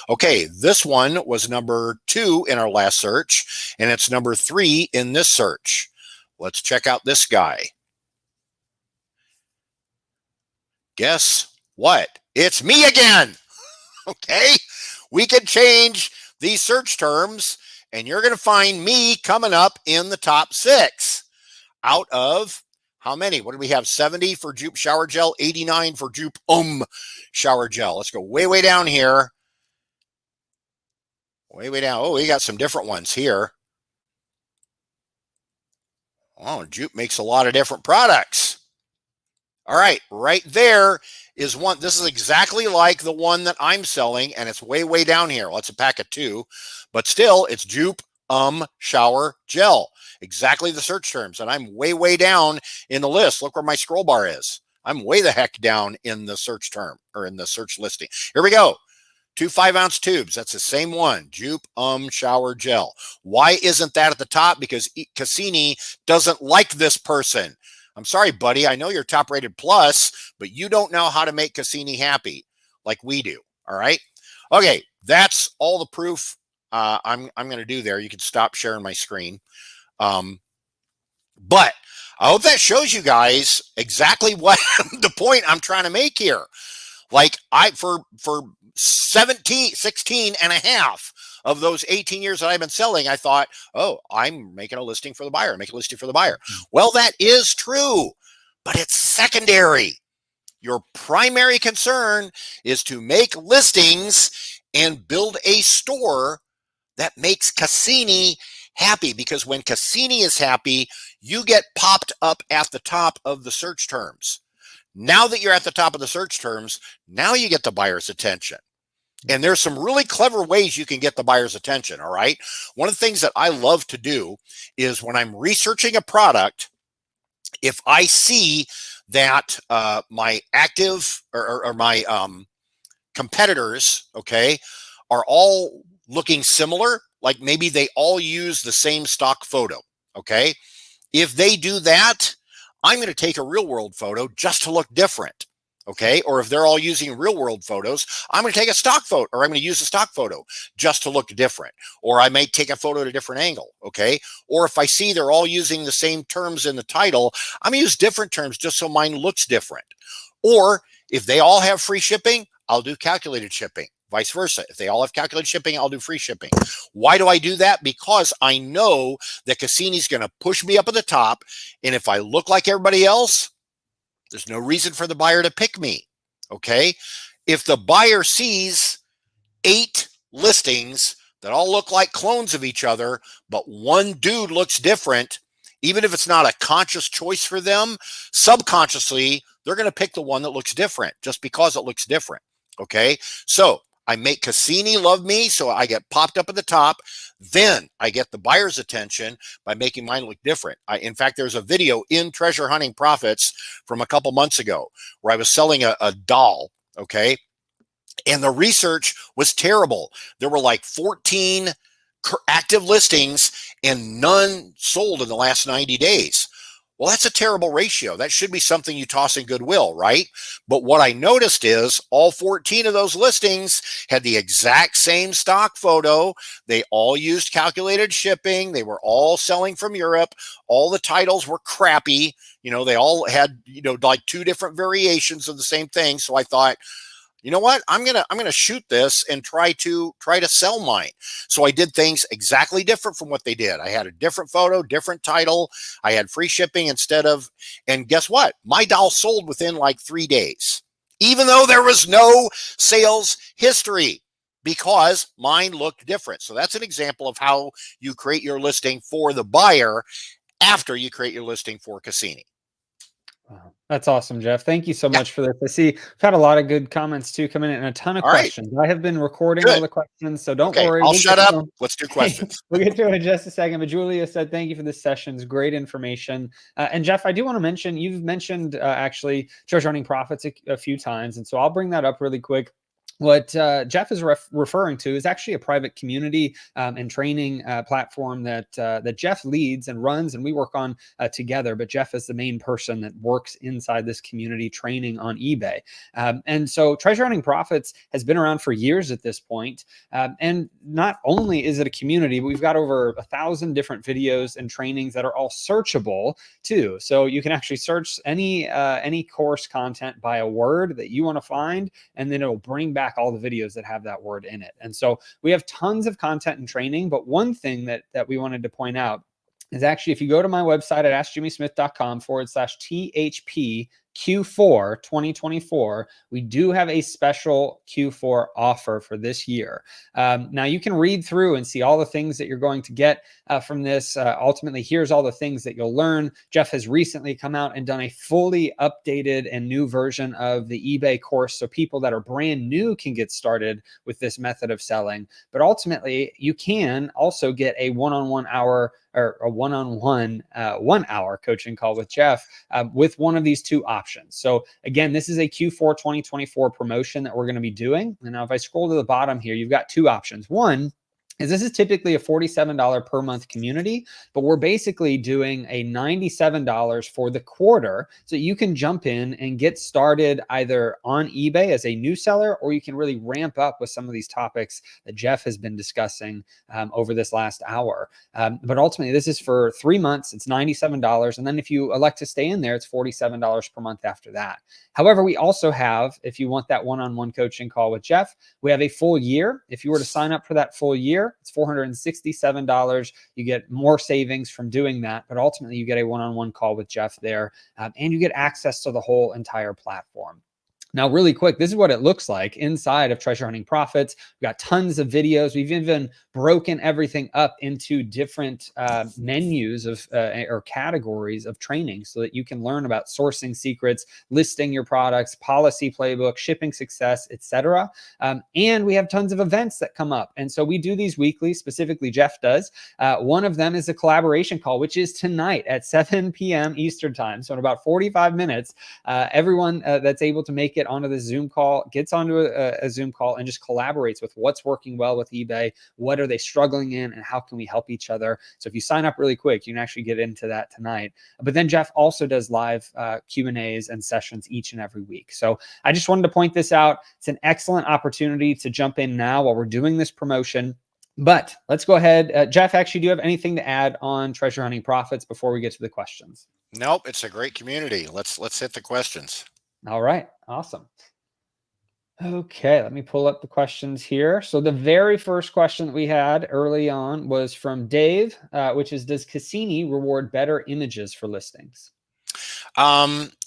Speaker 2: Okay, this one was number 2 in our last search, and it's number 3 in this search. Let's check out this guy. Guess what? It's me again. Okay, we can change these search terms, and you're going to find me coming up in the top 6 out of how many? What do we have? 70 for Jupe shower gel, 89 for Jupe shower gel. Let's go way down here. Way down. Oh, we got some different ones here. Oh, Jupe makes a lot of different products. All right, right there is one. This is exactly like the one that I'm selling, and it's way, way down here. Well, it's a pack of 2, but still it's Jupe shower gel. Exactly the search terms, and I'm way, way down in the list. Look where my scroll bar is. I'm way the heck down in the search term, or in the search listing. Here we go. 2 5-ounce tubes. That's the same one. Jupe shower gel. Why isn't that at the top? Because Cassini doesn't like this person. I'm sorry, buddy. I know you're top rated plus, but you don't know how to make Cassini happy like we do. All right. Okay. That's all the proof I'm going to do there. You can stop sharing my screen. But I hope that shows you guys exactly what the point I'm trying to make here. Like for 16 and a half of those 18 years that I've been selling, I thought, oh, I'm making a listing for the buyer, make a listing for the buyer. Well, that is true, but it's secondary. Your primary concern is to make listings and build a store that makes Cassini happy, because when Cassini is happy, you get popped up at the top of the search terms. Now that you're at the top of the search terms, now you get the buyer's attention. And there's some really clever ways you can get the buyer's attention, all right? One of the things that I love to do is when I'm researching a product, if I see that my active or my competitors, okay, are all looking similar, like maybe they all use the same stock photo, okay? If they do that, I'm going to take a real world photo just to look different, okay? Or if they're all using real world photos, I'm going to take a stock photo, or I'm going to use a stock photo just to look different. Or I may take a photo at a different angle, okay? Or if I see they're all using the same terms in the title, I'm going to use different terms just so mine looks different. Or if they all have free shipping, I'll do calculated shipping. Vice versa. If they all have calculated shipping, I'll do free shipping. Why do I do that? Because I know that Cassini's going to push me up at the top. And if I look like everybody else, there's no reason for the buyer to pick me. Okay. If the buyer sees 8 listings that all look like clones of each other, but one dude looks different, even if it's not a conscious choice for them, subconsciously, they're going to pick the one that looks different just because it looks different. Okay. So I make Cassini love me, so I get popped up at the top. Then I get the buyer's attention by making mine look different. In fact, there's a video in Treasure Hunting Profits from a couple months ago where I was selling a doll, okay? And the research was terrible. There were like 14 active listings and none sold in the last 90 days. Well, that's a terrible ratio. That should be something you toss in Goodwill, right? But what I noticed is all 14 of those listings had the exact same stock photo. They all used calculated shipping. They were all selling from Europe. All the titles were crappy. You know, they all had, like 2 different variations of the same thing. So I thought, you know what? I'm gonna shoot this and try to sell mine. So I did things exactly different from what they did. I had a different photo, different title. I had free shipping instead of, and guess what? My doll sold within like 3 days, even though there was no sales history, because mine looked different. So that's an example of how you create your listing for the buyer after you create your listing for Cassini.
Speaker 1: Wow. That's awesome, Jeff. Thank you so much for this. I see we've had a lot of good comments too coming in and a ton of questions. I have been recording all the questions, so don't worry.
Speaker 2: I'll shut up. Let's do questions.
Speaker 1: We'll get to it in just a second. But Julia said, thank you for this session. It's great information. And Jeff, I do want to mention, you've mentioned actually Treasure Hunting Profits a few times. And so I'll bring that up really quick. What Jeff is referring to is actually a private community and training platform that Jeff leads and runs, and we work on together. But Jeff is the main person that works inside this community training on eBay. And so Treasure Hunting Profits has been around for years at this point. And not only is it a community, but we've got over 1,000 different videos and trainings that are all searchable too. So you can actually search any course content by a word that you want to find, and then it'll bring back all the videos that have that word in it. And so we have tons of content and training, but one thing that we wanted to point out is actually, if you go to my website at askjimmysmith.com/THP Q4 2024, we do have a special Q4 offer for this year. Now you can read through and see all the things that you're going to get from this. Ultimately, here's all the things that you'll learn. Jeff has recently come out and done a fully updated and new version of the eBay course, so people that are brand new can get started with this method of selling. But ultimately, you can also get a one-on-one hour or a one-on-one 1 hour coaching call with Jeff with one of these two options. So again, this is a Q4 2024 promotion that we're going to be doing. And now if I scroll to the bottom here, you've got two options. One is this is typically a $47 per month community, but we're basically doing a $97 for the quarter. So you can jump in and get started either on eBay as a new seller, or you can really ramp up with some of these topics that Jeff has been discussing over this last hour. But ultimately, this is for 3 months. It's $97. And then if you elect to stay in there, it's $47 per month after that. However, we also have, if you want that one-on-one coaching call with Jeff, we have a full year. If you were to sign up for that full year, it's $467. You get more savings from doing that, but ultimately you get a one-on-one call with Jeff there, and you get access to the whole entire platform. Now, really quick, this is what it looks like inside of Treasure Hunting Profits. We've got tons of videos. We've even broken everything up into different menus of or categories of training so that you can learn about sourcing secrets, listing your products, policy playbook, shipping success, etc. And we have tons of events that come up. And so we do these weekly, specifically Jeff does. One of them is a collaboration call, which is tonight at 7 p.m. Eastern time. So in about 45 minutes, everyone that's able to make it onto the Zoom call gets onto a Zoom call and just collaborates with what's working well with eBay, what are they struggling in, and how can we help each other. So if you sign up really quick, you can actually get into that tonight. But then Jeff also does live Q&As and sessions each and every week. So I just wanted to point this out. It's an excellent opportunity to jump in now while we're doing this promotion. But let's go ahead. Jeff, actually, do you have anything to add on Treasure Hunting Profits before we get to the questions?
Speaker 2: Nope, it's a great community. Let's hit the questions.
Speaker 1: All right, awesome. Okay, let me pull up the questions here. So the very first question that we had early on was from Dave, which is, does Cassini reward better images for listings?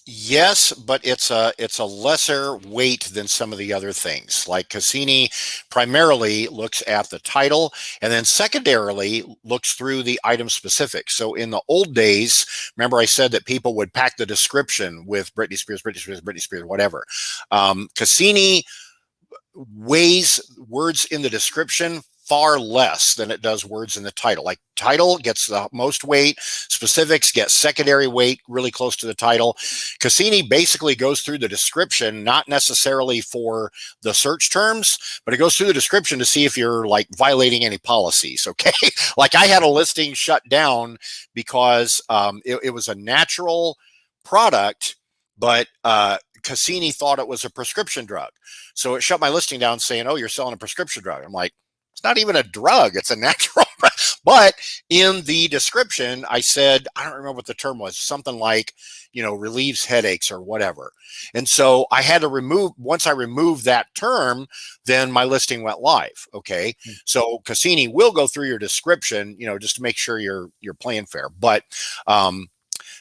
Speaker 2: Yes, but it's a lesser weight than some of the other things. Like Cassini primarily looks at the title, and then secondarily looks through the item specifics. So in the old days, remember I said that people would pack the description with Britney Spears, Britney Spears, Britney Spears, whatever. Cassini weighs words in the description far less than it does words in the title. Like title gets the most weight, specifics get secondary weight, really close to the title. Cassini basically goes through the description, not necessarily for the search terms, but it goes through the description to see if you're like violating any policies. Okay. Like I had a listing shut down because it was a natural product, but Cassini thought it was a prescription drug. So it shut my listing down saying, oh, you're selling a prescription drug. I'm like, it's not even a drug, it's a natural. But in the description, I said, I don't remember what the term was, something like, relieves headaches or whatever. And so I had to remove, once I removed that term, then my listing went live. Okay. So Cassini will go through your description, just to make sure you're playing fair. But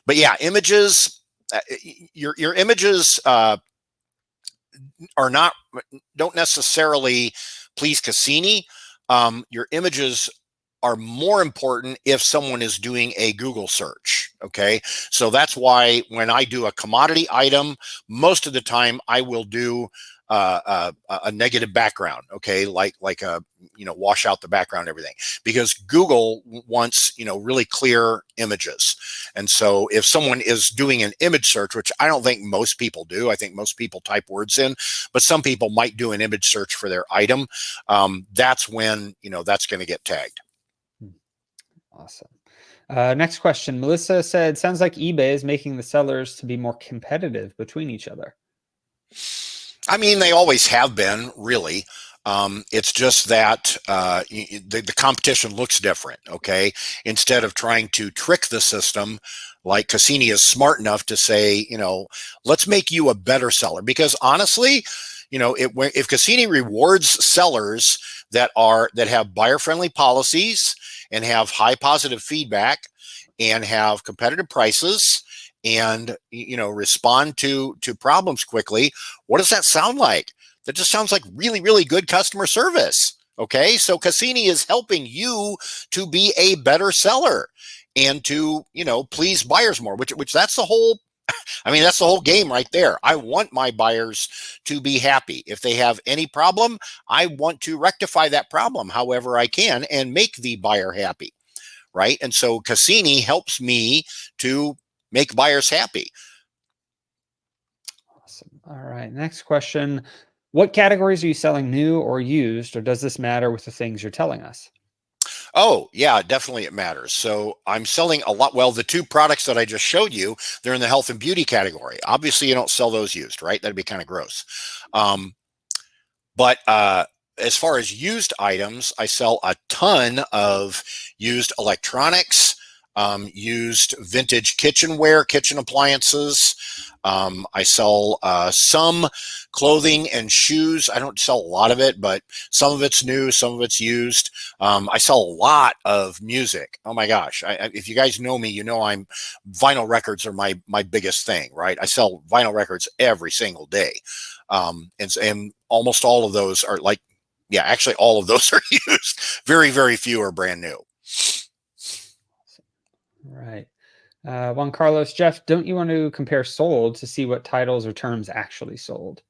Speaker 2: yeah, images, your images don't necessarily please Cassini. Your images are more important if someone is doing a Google search. Okay. So that's why when I do a commodity item, most of the time I will do a negative background. Okay. Like wash out the background, everything, because Google wants, really clear images. And so if someone is doing an image search, which I don't think most people do, I think most people type words in, but some people might do an image search for their item. That's when, that's going to get tagged.
Speaker 1: Awesome. Next question. Melissa said, sounds like eBay is making the sellers to be more competitive between each other.
Speaker 2: I mean, they always have been, really. It's just that the competition looks different, okay? Instead of trying to trick the system, like Cassini is smart enough to say, let's make you a better seller. Because honestly, if Cassini rewards sellers that have buyer-friendly policies and have high positive feedback and have competitive prices and, respond to problems quickly. What does that sound like? That just sounds like really, really good customer service. Okay. So Cassini is helping you to be a better seller and to, please buyers more, which that's the whole, that's the whole game right there. I want my buyers to be happy. If they have any problem, I want to rectify that problem however I can and make the buyer happy. Right. And so Cassini helps me to make buyers happy.
Speaker 1: Awesome. All right. Next question. What categories are you selling new or used, or does this matter with the things you're telling us?
Speaker 2: Oh, yeah, definitely it matters. So I'm selling a lot. Well, the two products that I just showed you, they're in the health and beauty category. Obviously, you don't sell those used, right? That'd be kind of gross. But as far as used items, I sell a ton of used electronics, used vintage kitchenware, kitchen appliances. I sell some clothing and shoes. I don't sell a lot of it, but some of it's new, some of it's used. I sell a lot of music. Oh my gosh. If you guys know me, vinyl records are my biggest thing, right? I sell vinyl records every single day. And almost all of those are actually all of those are used. Very, very few are brand new.
Speaker 1: Right. Juan Carlos, Jeff, don't you want to compare sold to see what titles or terms actually sold?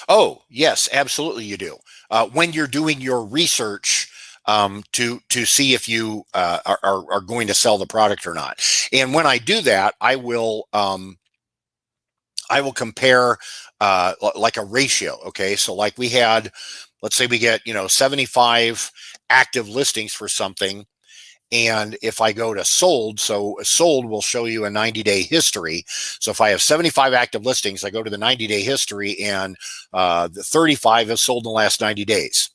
Speaker 2: Oh, yes, absolutely you do. When you're doing your research to see if you are going to sell the product or not. And when I do that, I will compare like a ratio. Okay. So like we had, let's say we get, 75 active listings for something. And if I go to sold, so sold will show you a 90-day history. So if I have 75 active listings, I go to the 90-day history and the 35 have sold in the last 90 days.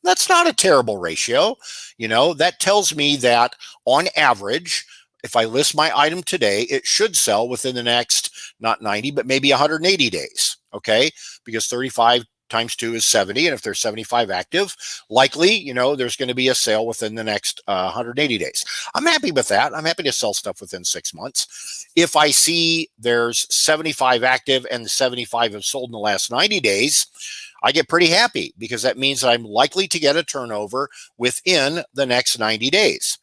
Speaker 2: That's not a terrible ratio. That tells me that on average, if I list my item today, it should sell within the next, not 90, but maybe 180 days. Okay. Because 35 times 2 is 70. And if there's 75 active, likely, there's going to be a sale within the next 180 days. I'm happy with that. I'm happy to sell stuff within 6 months. If I see there's 75 active and the 75 have sold in the last 90 days, I get pretty happy because that means that I'm likely to get a turnover within the next 90 days.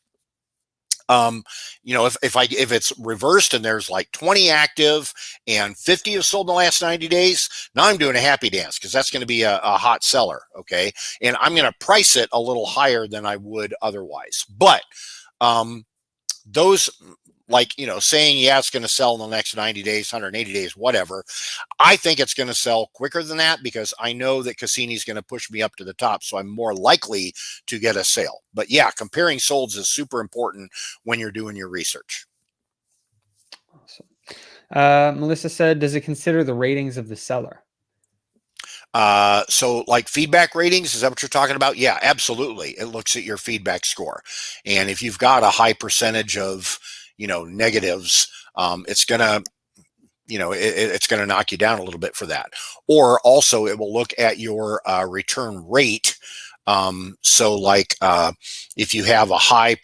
Speaker 2: If it's reversed and there's like 20 active and 50 have sold in the last 90 days, now I'm doing a happy dance because that's going to be a hot seller. Okay. And I'm going to price it a little higher than I would otherwise. But, those saying, yeah, it's going to sell in the next 90 days, 180 days, whatever. I think it's going to sell quicker than that because I know that Cassini is going to push me up to the top. So I'm more likely to get a sale. But yeah, comparing solds is super important when you're doing your research.
Speaker 1: Awesome. Melissa said, does it consider the ratings of the seller?
Speaker 2: So like feedback ratings, is that what you're talking about? Yeah, absolutely. It looks at your feedback score. And if you've got a high percentage of, negatives, it's going to, it's going to knock you down a little bit for that. Or also it will look at your return rate. So like if you have a high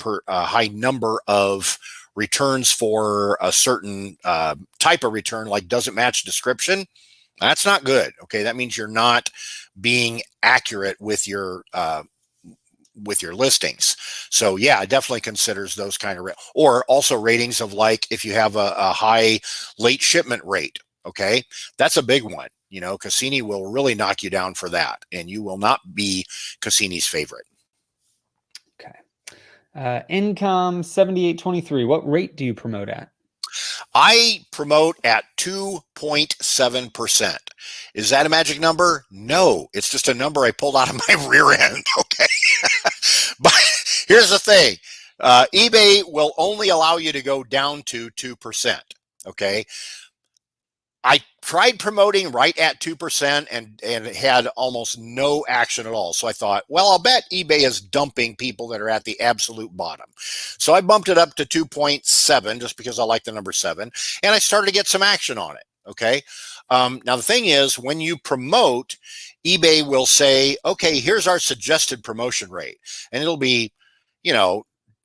Speaker 2: number of returns for a certain type of return, like doesn't match description, that's not good. Okay, that means you're not being accurate with your listings. So yeah, it definitely considers those kind of or also ratings of like if you have a high late shipment rate. Okay, that's a big one. Cassini will really knock you down for that, and you will not be Cassini's favorite.
Speaker 1: Okay. Income 7823. What rate do you promote at?
Speaker 2: I promote at 2.7%. Is that a magic number? No, it's just a number I pulled out of my rear end. Okay. But here's the thing. eBay will only allow you to go down to 2%. Okay. I tried promoting right at 2% and it had almost no action at all. So I thought, well, I'll bet eBay is dumping people that are at the absolute bottom. So I bumped it up to 2.7 just because I like the number 7. And I started to get some action on it. Okay. Now the thing is, when you promote, eBay will say, okay, here's our suggested promotion rate. And it'll be,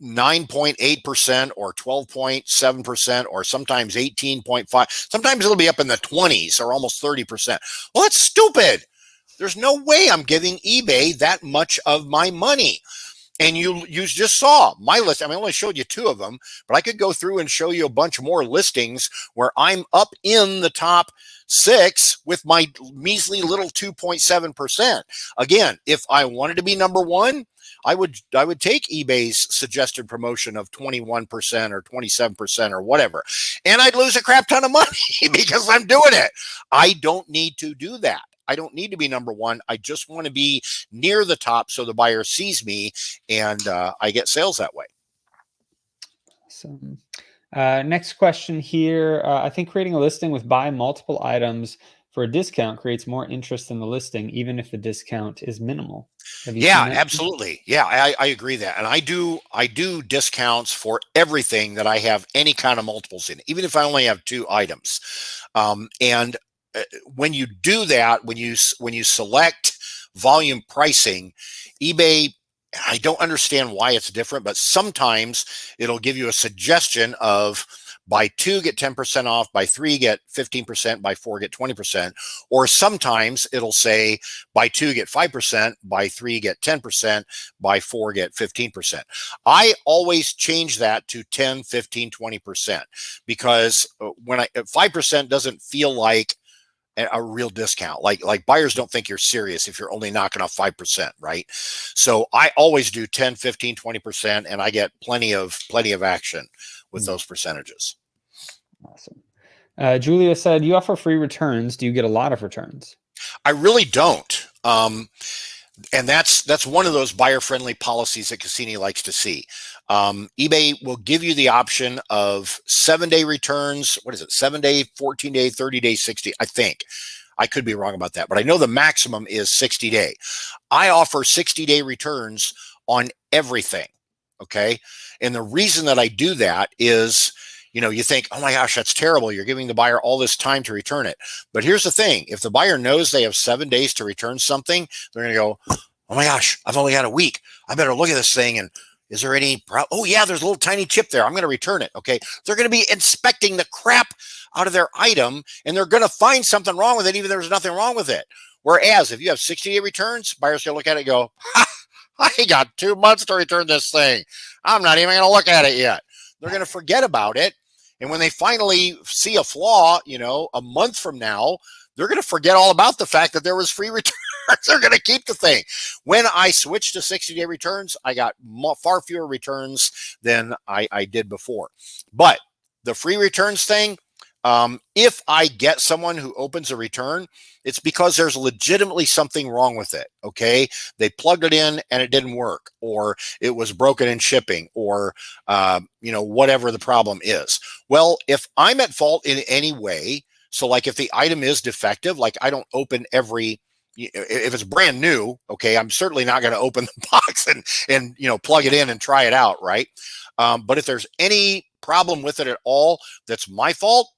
Speaker 2: 9.8% or 12.7% or sometimes 18.5. Sometimes it'll be up in the 20s or almost 30%. Well, that's stupid. There's no way I'm giving eBay that much of my money. And you just saw my list. I mean, I only showed you 2 of them, but I could go through and show you a bunch more listings where I'm up in the top 6 with my measly little 2.7%. Again, if I wanted to be number 1, I would take eBay's suggested promotion of 21% or 27% or whatever, and I'd lose a crap ton of money because I'm doing it. I don't need to do that. I don't need to be number 1. I just want to be near the top so the buyer sees me, and I get sales that way.
Speaker 1: Awesome. Next question here. I think creating a listing with buy multiple items for a discount creates more interest in the listing, even if the discount is minimal. Have you seen that?
Speaker 2: Absolutely. Yeah, I agree that. And I do discounts for everything that I have any kind of multiples in, even if I only have 2 items. And when you do that, when you select volume pricing, eBay, I don't understand why it's different, but sometimes it'll give you a suggestion of buy 2, get 10% off, buy 3, get 15%, buy 4, get 20%. Or sometimes it'll say buy 2, get 5%, buy 3, get 10%, buy 4, get 15%. I always change that to 10, 15, 20% because when 5% doesn't feel like a real discount. Like buyers don't think you're serious if you're only knocking off 5%, right? So I always do 10, 15, 20%, and I get plenty of action with those percentages.
Speaker 1: Awesome. Julia said, you offer free returns. Do you get a lot of returns?
Speaker 2: I really don't. And that's one of those buyer-friendly policies that Cassini likes to see. eBay will give you the option of 7-day returns. What is it? 7-day, 14-day, 30-day, 60. I think. I could be wrong about that, but I know the maximum is 60-day. I offer 60-day returns on everything. Okay. And the reason that I do that is, you think, oh my gosh, that's terrible. You're giving the buyer all this time to return it. But here's the thing. If the buyer knows they have 7 days to return something, they're going to go, oh my gosh, I've only got a week. I better look at this thing. And is there any problem? Oh yeah, there's a little tiny chip there. I'm going to return it. Okay. They're going to be inspecting the crap out of their item and they're going to find something wrong with it, even if there's nothing wrong with it. Whereas if you have 60-day returns, buyers going to look at it and go, ha, I got 2 months to return this thing. I'm not even going to look at it yet. They're going to forget about it. And when they finally see a flaw, a month from now, they're going to forget all about the fact that there was free returns. They're going to keep the thing. When I switched to 60-day returns, I got far fewer returns than I did before. But the free returns thing, if I get someone who opens a return, it's because there's legitimately something wrong with it. Okay. They plugged it in and it didn't work, or it was broken in shipping, or, whatever the problem is. Well, if I'm at fault in any way, so like if the item is defective, like I don't open every, if it's brand new, okay, I'm certainly not going to open the box and plug it in and try it out. Right. But if there's any problem with it at all, that's my fault.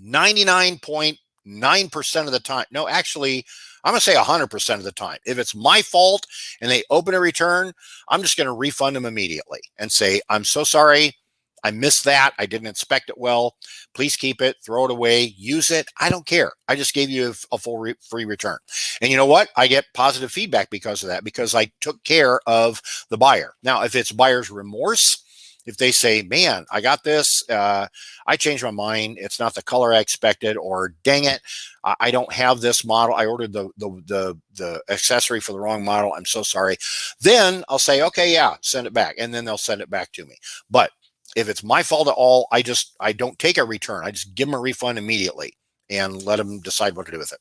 Speaker 2: 99.9% of the time. No, actually, I'm going to say 100% of the time. If it's my fault and they open a return, I'm just going to refund them immediately and say, I'm so sorry. I missed that. I didn't inspect it well. Please keep it, throw it away, use it. I don't care. I just gave you a full free return. And you know what? I get positive feedback because of that, because I took care of the buyer. Now, if it's buyer's remorse, if they say, man, I got this, I changed my mind, it's not the color I expected, or dang it, I don't have this model, I ordered the accessory for the wrong model, I'm so sorry. Then I'll say, okay, yeah, send it back. And then they'll send it back to me. But if it's my fault at all, I don't take a return. I just give them a refund immediately and let them decide what to do with it.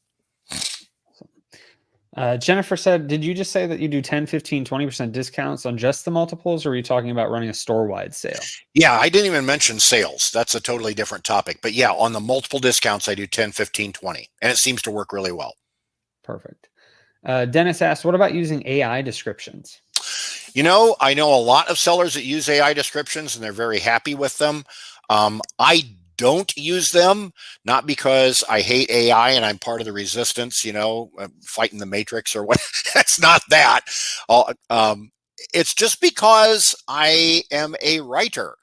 Speaker 1: Jennifer said, did you just say that you do 10, 15, 20% discounts on just the multiples, or are you talking about running a store-wide sale?
Speaker 2: Yeah, I didn't even mention sales. That's a totally different topic. But yeah, on the multiple discounts, I do 10, 15, 20, and it seems to work really well. Perfect.
Speaker 1: Dennis asked, what about using AI descriptions?
Speaker 2: I know a lot of sellers that use AI descriptions, and they're very happy with them. I don't use them, not because I hate AI and I'm part of the resistance, fighting the matrix or what. That's not that. It's just because I am a writer.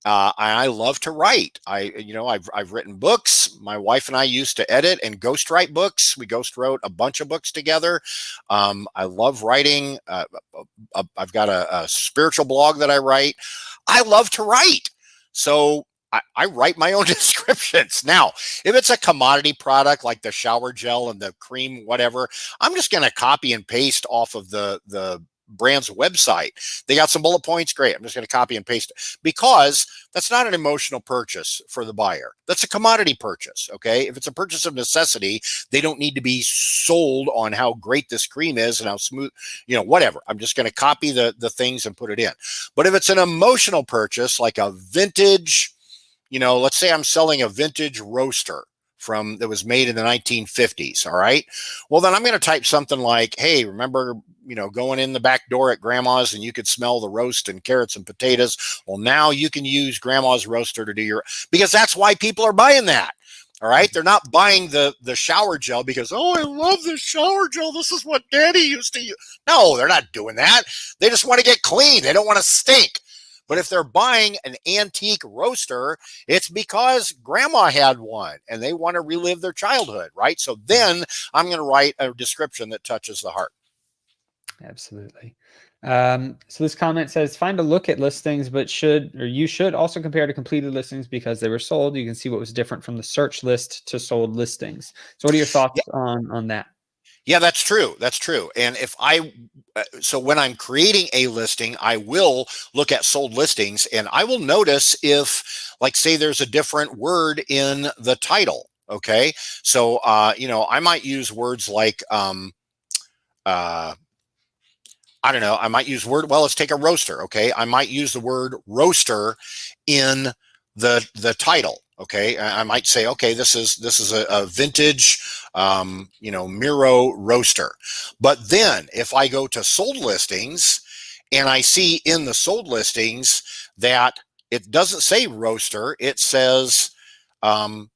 Speaker 2: I love to write. I've written books. My wife and I used to edit and ghostwrite books. We ghost wrote a bunch of books together. I love writing. I've got a spiritual blog that I write. I love to write. So I write my own descriptions. Now, if it's a commodity product like the shower gel and the cream, whatever, I'm just going to copy and paste off of the brand's website. They got some bullet points. Great. I'm just going to copy and paste it, because that's not an emotional purchase for the buyer. That's a commodity purchase. Okay. If it's a purchase of necessity, they don't need to be sold on how great this cream is and how smooth, whatever. I'm just going to copy the things and put it in. But if it's an emotional purchase, like a vintage, let's say I'm selling a vintage roaster that was made in the 1950s. All right. Well, then I'm going to type something like, hey, remember, going in the back door at grandma's and you could smell the roast and carrots and potatoes. Well, now you can use grandma's roaster to do because that's why people are buying that. All right. They're not buying the shower gel because, oh, I love this shower gel. This is what Daddy used to use. No, they're not doing that. They just want to get clean. They don't want to stink. But if they're buying an antique roaster, it's because grandma had one and they want to relive their childhood, right? So then I'm going to write a description that touches the heart.
Speaker 1: Absolutely. So this comment says, find a look at listings, but you should also compare to completed listings because they were sold. You can see what was different from the search list to sold listings. So what are your thoughts on that?
Speaker 2: Yeah, that's true. That's true. And so when I'm creating a listing, I will look at sold listings and I will notice if, like, say there's a different word in the title. Okay. So, I might use words like, I don't know. I might use well, let's take a roaster. Okay. I might use the word roaster in the title. Okay. I might say, okay, this is a vintage, Miro roaster. But then if I go to sold listings and I see in the sold listings that it doesn't say roaster, it says, crock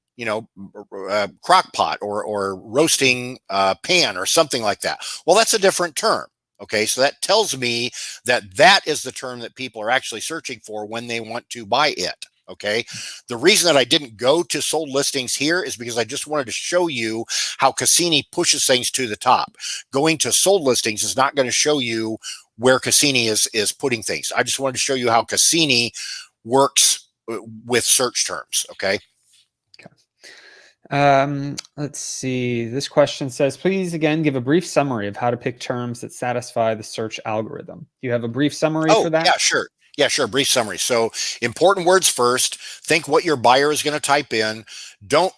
Speaker 2: pot or roasting pan or something like that. Well, that's a different term. Okay, so that tells me that is the term that people are actually searching for when they want to buy it. Okay, the reason that I didn't go to sold listings here is because I just wanted to show you how Cassini pushes things to the top. Going to sold listings is not going to show you where Cassini is putting things. I just wanted to show you how Cassini works with search terms. Okay.
Speaker 1: Let's see. This question says, please again give a brief summary of how to pick terms that satisfy the search algorithm. Do you have a brief summary for that?
Speaker 2: Yeah, sure. Yeah, sure. Brief summary. So important words first. Think what your buyer is going to type in. Don't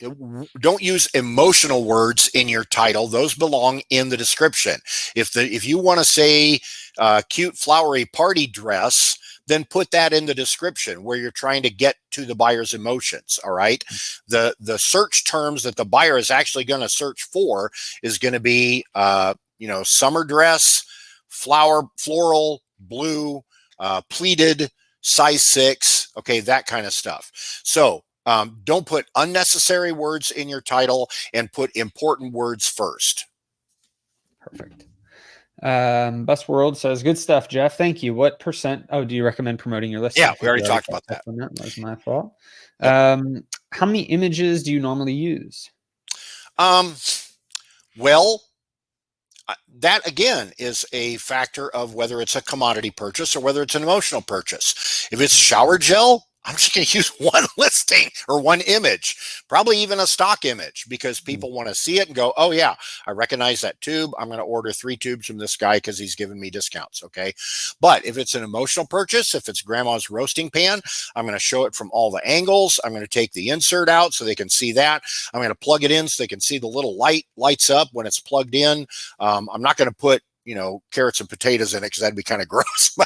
Speaker 2: use emotional words in your title. Those belong in the description. If you want to say cute flowery party dress, then put that in the description where you're trying to get to the buyer's emotions. All right. The search terms that the buyer is actually going to search for is going to be summer dress, floral, blue, pleated, size 6, okay, that kind of stuff. So don't put unnecessary words in your title and put important words first.
Speaker 1: Perfect. Bus World says, good stuff, Jeff. Thank you. What percent? Oh, do you recommend promoting your listing?
Speaker 2: Yeah, we already talked about that.
Speaker 1: That was my fault. Yep. How many images do you normally use?
Speaker 2: Well, that again is a factor of whether it's a commodity purchase or whether it's an emotional purchase. If it's shower gel, I'm just going to use one listing or one image, probably even a stock image, because people want to see it and go, oh yeah, I recognize that tube. I'm going to order 3 tubes from this guy because he's giving me discounts. Okay. But if it's an emotional purchase, if it's grandma's roasting pan, I'm going to show it from all the angles. I'm going to take the insert out so they can see that. I'm going to plug it in so they can see the little lights up when it's plugged in. I'm not going to put carrots and potatoes in it because that'd be kind of gross.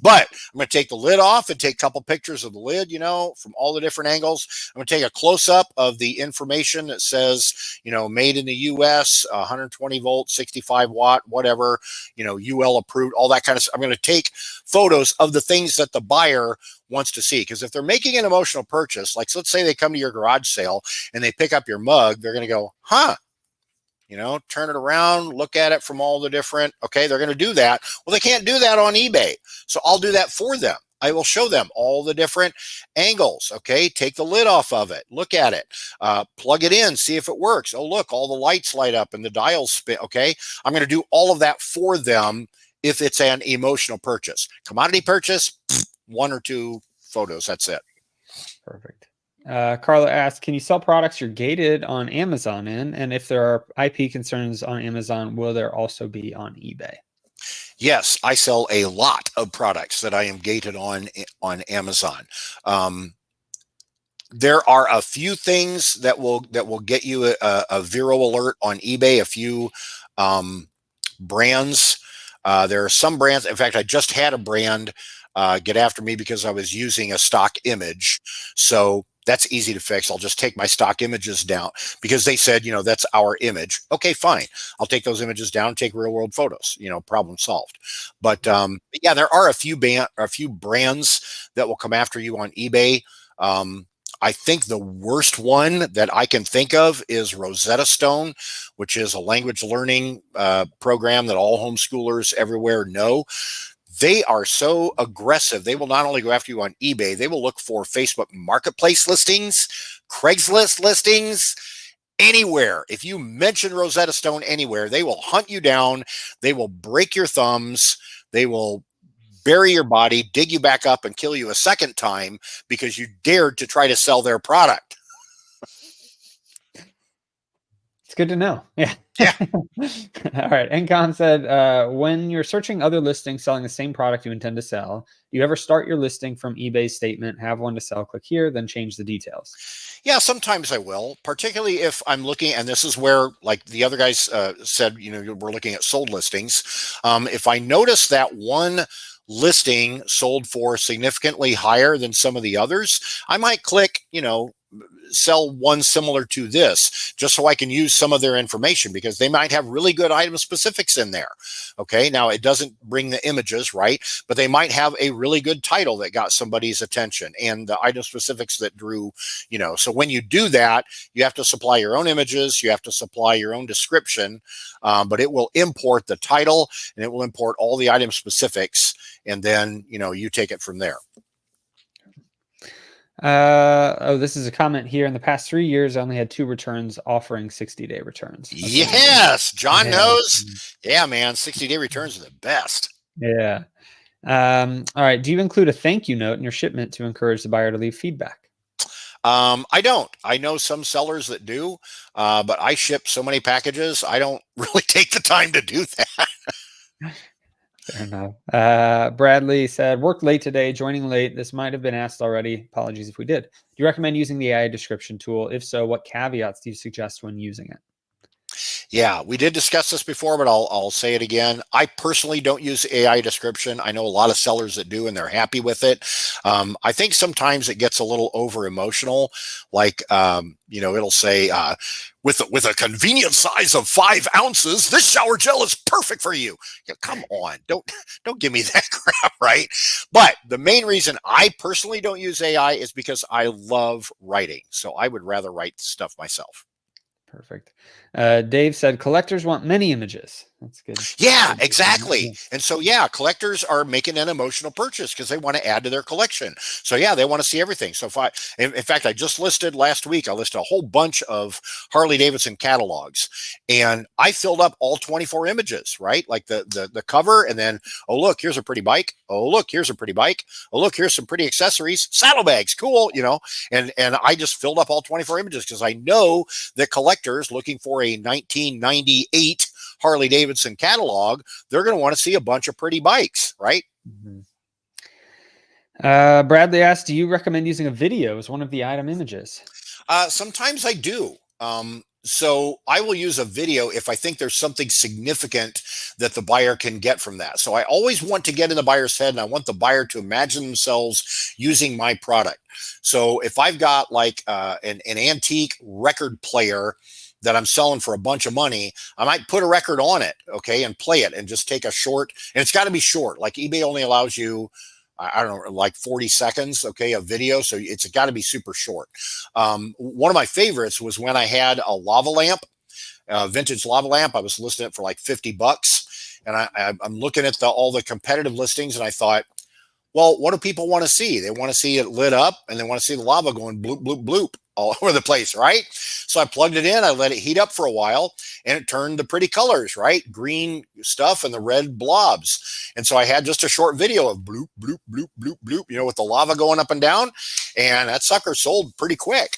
Speaker 2: But I'm going to take the lid off and take a couple pictures of the lid, from all the different angles. I'm going to take a close up of the information that says, made in the US, 120 volt, 65 watt, whatever, UL approved, all that kind of stuff. I'm going to take photos of the things that the buyer wants to see. Because if they're making an emotional purchase, like let's say they come to your garage sale and they pick up your mug, they're going to go, huh? turn it around, look at it from all the different, okay, they're going to do that. Well, they can't do that on eBay. So I'll do that for them. I will show them all the different angles. Okay, take the lid off of it, look at it, plug it in, see if it works. Oh, look, all the lights light up and the dials spin. Okay, I'm going to do all of that for them if it's an emotional purchase. Commodity purchase, 1 or 2 photos. That's it.
Speaker 1: Perfect. Carla asked, can you sell products you're gated on Amazon in? And if there are IP concerns on Amazon, will there also be on eBay?
Speaker 2: Yes, I sell a lot of products that I am gated on Amazon. There are a few things that will get you a Vero alert on eBay. A few brands. There are some brands. In fact, I just had a brand get after me because I was using a stock image. So that's easy to fix. I'll just take my stock images down because they said, that's our image. Okay, fine. I'll take those images down, take real world photos, problem solved. But yeah, there are a few brands that will come after you on eBay. I think the worst one that I can think of is Rosetta Stone, which is a language learning program that all homeschoolers everywhere know. They are so aggressive. They will not only go after you on eBay, they will look for Facebook Marketplace listings, Craigslist listings, anywhere. If you mention Rosetta Stone anywhere, they will hunt you down. They will break your thumbs. They will bury your body, dig you back up, and kill you a second time because you dared to try to sell their product.
Speaker 1: It's good to know. Yeah.
Speaker 2: Yeah.
Speaker 1: All right. Encon said, when you're searching other listings selling the same product you intend to sell, do you ever start your listing from eBay's statement, have one to sell, click here, then change the details?
Speaker 2: Yeah, sometimes I will, particularly if I'm looking, and this is where, like the other guys said, we're looking at sold listings. If I notice that one listing sold for significantly higher than some of the others, I might click, sell one similar to this just so I can use some of their information because they might have really good item specifics in there. Okay. Now it doesn't bring the images, right? But they might have a really good title that got somebody's attention and the item specifics that drew, so when you do that, you have to supply your own images. You have to supply your own description, but it will import the title and it will import all the item specifics. And then, you take it from there.
Speaker 1: This is a comment here. In the past 3 years, I only had 2 returns offering 60-day returns. That's
Speaker 2: yes, John knows. Yeah, man, 60-day returns are the best.
Speaker 1: Yeah. All right. Do you include a thank you note in your shipment to encourage the buyer to leave feedback?
Speaker 2: I don't. I know some sellers that do, but I ship so many packages, I don't really take the time to do that.
Speaker 1: Fair enough. Bradley said, worked late today, joining late. This might have been asked already. Apologies if we did. Do you recommend using the AI description tool? If so, what caveats do you suggest when using it?
Speaker 2: Yeah, we did discuss this before, but I'll say it again. I personally don't use AI description. I know a lot of sellers that do, and they're happy with it. I think sometimes it gets a little over emotional. Like, it'll say, with a convenient size of 5 ounces, this shower gel is perfect for you. Come on, don't give me that crap, right? But the main reason I personally don't use AI is because I love writing. So I would rather write stuff myself.
Speaker 1: Perfect. Dave said, collectors want many images. That's good.
Speaker 2: Yeah, exactly. And so, yeah, collectors are making an emotional purchase because they want to add to their collection. So, yeah, they want to see everything. So, in fact, I just listed last week, I listed a whole bunch of Harley Davidson catalogs, and I filled up all 24 images, right? Like the cover, and then, oh, look, here's a pretty bike. Oh, look, here's a pretty bike. Oh, look, here's some pretty accessories, saddlebags, cool, and I just filled up all 24 images because I know that collectors looking for a 1998 Harley Davidson catalog, they're going to want to see a bunch of pretty bikes, right?
Speaker 1: Mm-hmm. Bradley asked, do you recommend using a video as one of the item images?
Speaker 2: Sometimes I do. So I will use a video if I think there's something significant that the buyer can get from that. So I always want to get in the buyer's head, and I want the buyer to imagine themselves using my product. So if I've got like an antique record player that I'm selling for a bunch of money, I might put a record on it, okay, and play it and just take a short, and it's got to be short. Like eBay only allows you, I don't know, like 40 seconds, okay, of video. So it's got to be super short. One of my favorites was when I had a lava lamp vintage lava lamp. I was listing it for like $50, and I'm looking at all the competitive listings, and I thought, well, what do people want to see? They want to see it lit up, and they want to see the lava going bloop, bloop, bloop all over the place, right? So I plugged it in, I let it heat up for a while, and it turned the pretty colors, right? Green stuff and the red blobs. And so I had just a short video of bloop, bloop, bloop, bloop, bloop, with the lava going up and down, and that sucker sold pretty quick.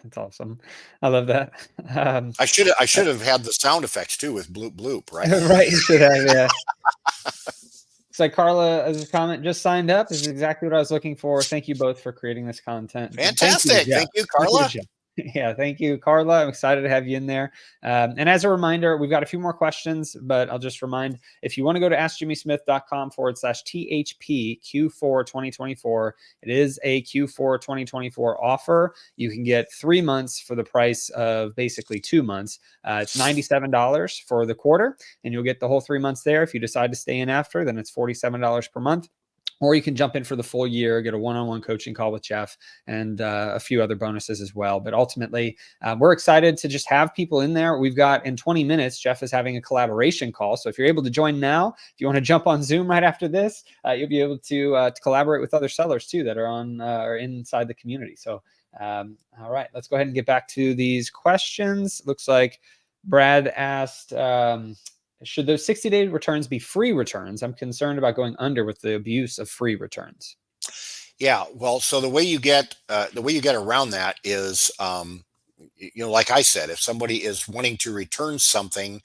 Speaker 1: That's awesome. I love that.
Speaker 2: I should have had the sound effects too with bloop, bloop, right?
Speaker 1: Right, you should have, yeah. So Carla, as a comment, just signed up. This is exactly what I was looking for. Thank you both for creating this content.
Speaker 2: Fantastic. Thank you, Carla.
Speaker 1: Yeah, thank you, Carla. I'm excited to have you in there. And as a reminder, we've got a few more questions, but I'll just remind, if you want to go to askjimmysmith.com/THP Q4 2024, it is a Q4 2024 offer. You can get 3 months for the price of basically 2 months. It's $97 for the quarter, and you'll get the whole 3 months there. If you decide to stay in after, then it's $47 per month. Or you can jump in for the full year, get a one-on-one coaching call with Jeff, and a few other bonuses as well. But ultimately, we're excited to just have people in there. We've got, in 20 minutes, Jeff is having a collaboration call. So if you're able to join now, if you want to jump on Zoom right after this, you'll be able to collaborate with other sellers too that are on or inside the community. So, all right, let's go ahead and get back to these questions. Looks like Brad asked, should those 60-day returns be free returns? I'm concerned about going under with the abuse of free returns.
Speaker 2: Yeah, well, so the way you get around that is, like I said, if somebody is wanting to return something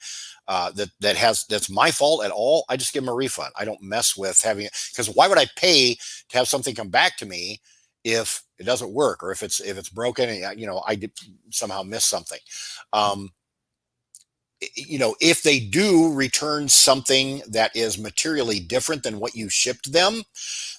Speaker 2: that's my fault at all, I just give them a refund. I don't mess with having it, because why would I pay to have something come back to me if it doesn't work, or if it's broken and I did somehow miss something. If they do return something that is materially different than what you shipped them,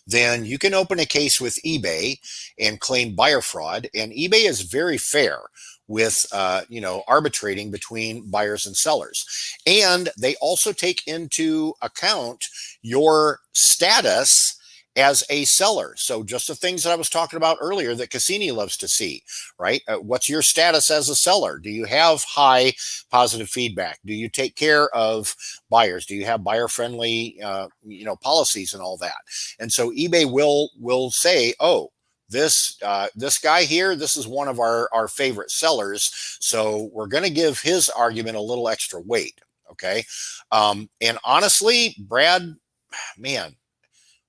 Speaker 2: then you can open a case with eBay and claim buyer fraud. And eBay is very fair with, arbitrating between buyers and sellers. And they also take into account your status as a seller. So just the things that I was talking about earlier that Cassini loves to see, right? What's your status as a seller? Do you have high positive feedback? Do you take care of buyers? Do you have buyer-friendly, policies and all that? And so eBay will say, oh, this guy here, this is one of our favorite sellers, so we're going to give his argument a little extra weight. Okay. And honestly, Brad, man,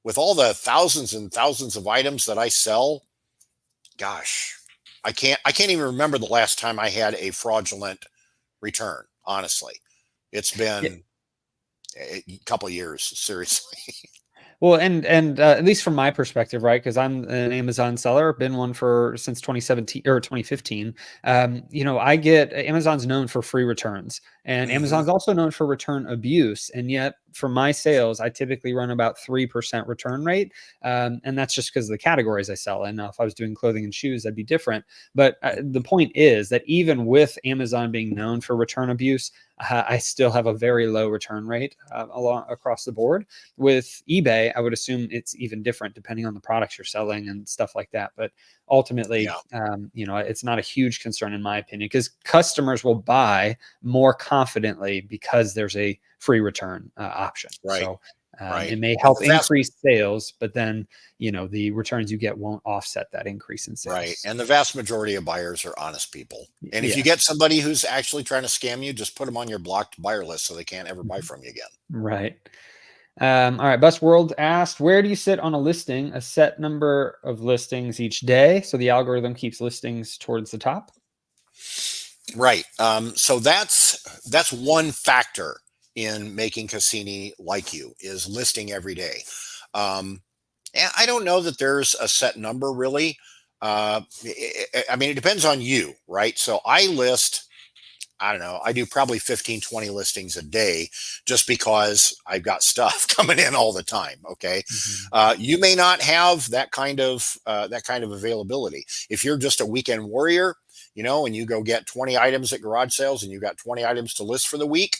Speaker 2: with all the thousands and thousands of items that I sell, gosh, I can't even remember the last time I had a fraudulent return. Honestly, it's been a couple of years, seriously.
Speaker 1: Well, and at least from my perspective, right? Because I'm an Amazon seller, been one since 2017 or 2015. I get Amazon's known for free returns, and Amazon's also known for return abuse. And yet, for my sales, I typically run about 3% return rate, and that's just because of the categories I sell. And if I was doing clothing and shoes, that'd be different. But the point is that even with Amazon being known for return abuse, I still have a very low return rate across the board. With eBay, I would assume it's even different depending on the products you're selling and stuff like that. But ultimately, it's not a huge concern in my opinion, because customers will buy more confidently because there's a free return option.
Speaker 2: Right.
Speaker 1: So
Speaker 2: right.
Speaker 1: It may help increase sales, but then, the returns you get won't offset that increase in sales.
Speaker 2: Right. And the vast majority of buyers are honest people. And if you get somebody who's actually trying to scam you, just put them on your blocked buyer list so they can't ever buy from you again.
Speaker 1: Right. All right. Bus World asked, where do you sit on a listing, a set number of listings each day, so the algorithm keeps listings towards the top?
Speaker 2: Right. So that's one factor in making Cassini like you, is listing every day. And I don't know that there's a set number really. It depends on you, right? So I list, I don't know, I do probably 15, 20 listings a day just because I've got stuff coming in all the time. Okay. You may not have that kind of availability. If you're just a weekend warrior, and you go get 20 items at garage sales and you got 20 items to list for the week,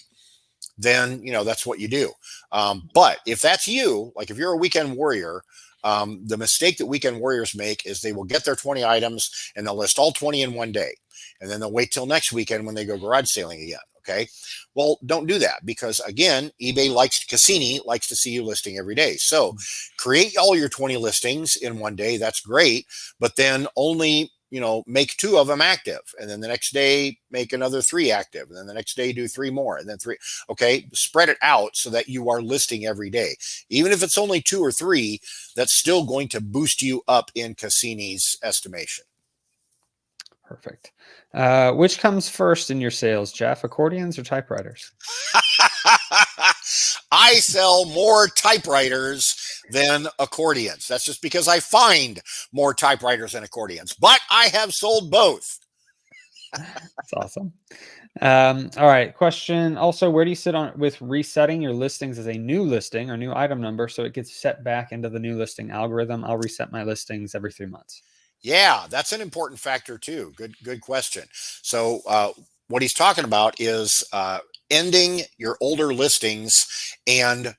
Speaker 2: then, that's what you do. But if that's you, like if you're a weekend warrior, The mistake that weekend warriors make is they will get their 20 items and they'll list all 20 in one day. And then they'll wait till next weekend when they go garage sailing again. Okay. Well, don't do that, because again, Cassini likes to see you listing every day. So create all your 20 listings in one day. That's great. But then only, make 2 of them active. And then the next day, make another 3 active. And then the next day, do 3 more, and then 3. Okay. Spread it out so that you are listing every day. Even if it's only 2 or 3, that's still going to boost you up in Cassini's estimation.
Speaker 1: Perfect. Which comes first in your sales, Jeff? Accordions or typewriters?
Speaker 2: I sell more typewriters than accordions. That's just because I find more typewriters than accordions, but I have sold both.
Speaker 1: That's awesome. All right. Question. Also, where do you sit on with resetting your listings as a new listing or new item number so it gets set back into the new listing algorithm? I'll reset my listings every 3 months.
Speaker 2: Yeah, that's an important factor too. Good question. So what he's talking about is ending your older listings and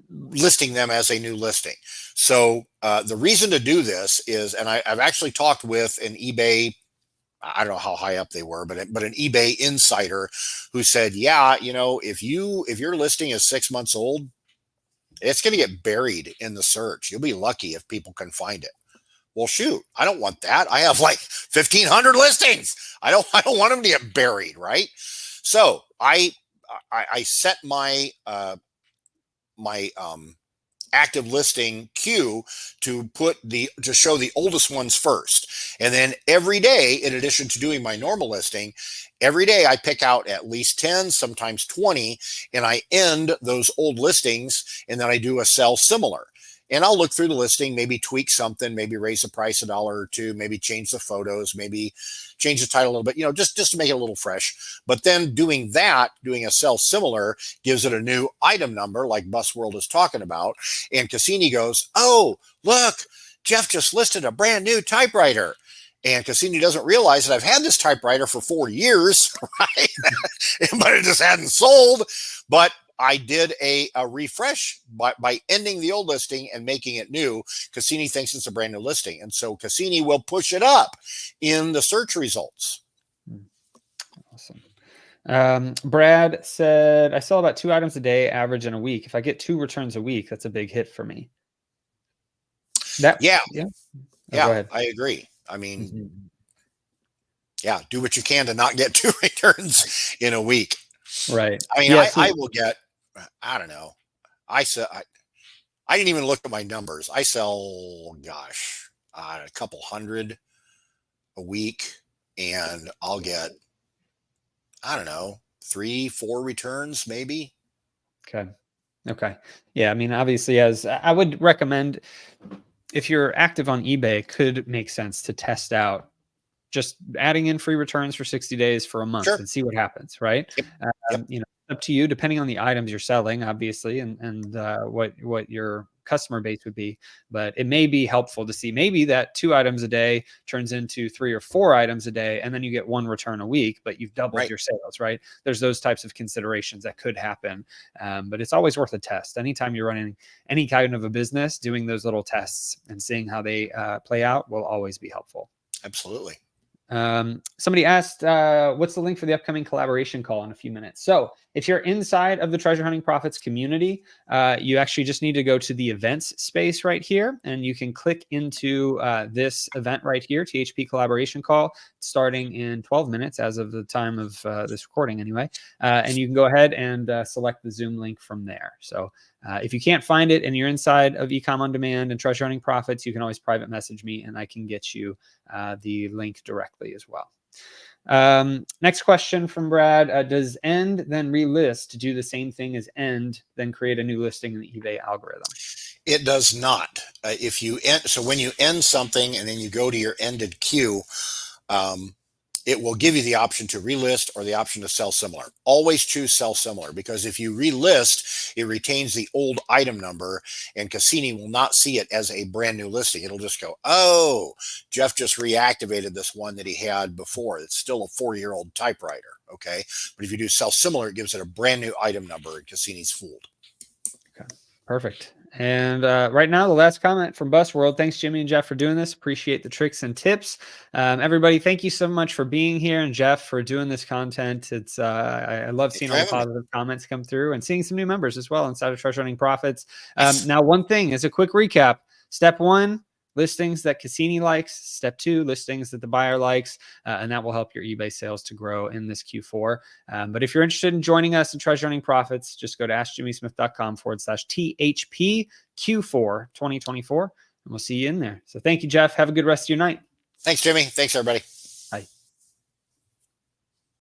Speaker 2: listing them as a new listing. So the reason to do this is, and I've actually talked with an eBay, I don't know how high up they were, but an eBay insider who said, yeah, if your listing is 6 months old, it's going to get buried in the search. You'll be lucky if people can find it. Well, shoot, I don't want that. I have like 1,500 listings. I don't want them to get buried, right? So I set my active listing queue to show the oldest ones first. And then every day, in addition to doing my normal listing, every day I pick out at least 10, sometimes 20, and I end those old listings, and then I do a sell similar. And I'll look through the listing, maybe tweak something, maybe raise the price $1 or $2, maybe change the photos, maybe change the title a little bit, just to make it a little fresh. But then doing a sell similar gives it a new item number, like Busworld is talking about. And Cassini goes, oh, look, Jeff just listed a brand new typewriter. And Cassini doesn't realize that I've had this typewriter for 4 years, right? But it just hadn't sold. But I did a refresh by ending the old listing and making it new. Cassini thinks it's a brand new listing. And so Cassini will push it up in the search results.
Speaker 1: Awesome. Brad said, I sell about 2 items a day, average in a week. If I get 2 returns a week, that's a big hit for me.
Speaker 2: Yeah,
Speaker 1: go ahead.
Speaker 2: I agree. I mean, yeah, do what you can to not get 2 returns in a week.
Speaker 1: Right.
Speaker 2: I mean, I will get, I don't know. I didn't even look at my numbers. I sell, a couple hundred a week, and I'll get, I don't know, 3, 4 returns maybe.
Speaker 1: Okay. Yeah. I mean, obviously, as I would recommend, if you're active on eBay, could make sense to test out just adding in free returns for 60 days for a month and see what happens, right? Yep. Up to you, depending on the items you're selling, obviously, and what your customer base would be. But it may be helpful to see maybe that 2 items a day turns into 3 or 4 items a day, and then you get 1 return a week, but you've doubled your sales, right? There's those types of considerations that could happen. But it's always worth a test. Anytime you're running any kind of a business, doing those little tests and seeing how they play out will always be helpful.
Speaker 2: Absolutely.
Speaker 1: Somebody asked, what's the link for the upcoming collaboration call in a few minutes? So if you're inside of the Treasure Hunting Profits community, you actually just need to go to the events space right here, and you can click into this event right here, THP collaboration call, starting in 12 minutes as of the time of this recording anyway. And you can go ahead and select the Zoom link from there. So if you can't find it and you're inside of Ecom On Demand and Treasure Hunting Profits, you can always private message me and I can get you the link directly as well. Next question from Brad. Does end then relist do the same thing as end then create a new listing in the eBay algorithm?
Speaker 2: It does not. If you end, so when you end something and then you go to your ended queue, it will give you the option to relist or the option to sell similar. Always choose sell similar, because if you relist, it retains the old item number and Cassini will not see it as a brand new listing. It'll just go, oh, Jeff just reactivated this one that he had before. It's still a 4-year-old typewriter. Okay. But if you do sell similar, it gives it a brand new item number and Cassini's fooled.
Speaker 1: Okay. Perfect. And right now, the last comment from Bus World. Thanks, Jimmy and Jeff, for doing this. Appreciate the tricks and tips. Everybody, thank you so much for being here, and Jeff for doing this content. It's I love seeing all the positive comments come through and seeing some new members as well inside of Treasure Hunting Profits. Now, one thing is a quick recap. Step 1, listings that Cassini likes. Step 2, listings that the buyer likes, and that will help your eBay sales to grow in this Q4. But if you're interested in joining us in Treasure Hunting Profits, just go to askjimmysmith.com/THP Q4 2024, and we'll see you in there. So thank you, Jeff. Have a good rest of your night.
Speaker 2: Thanks, Jimmy. Thanks, everybody.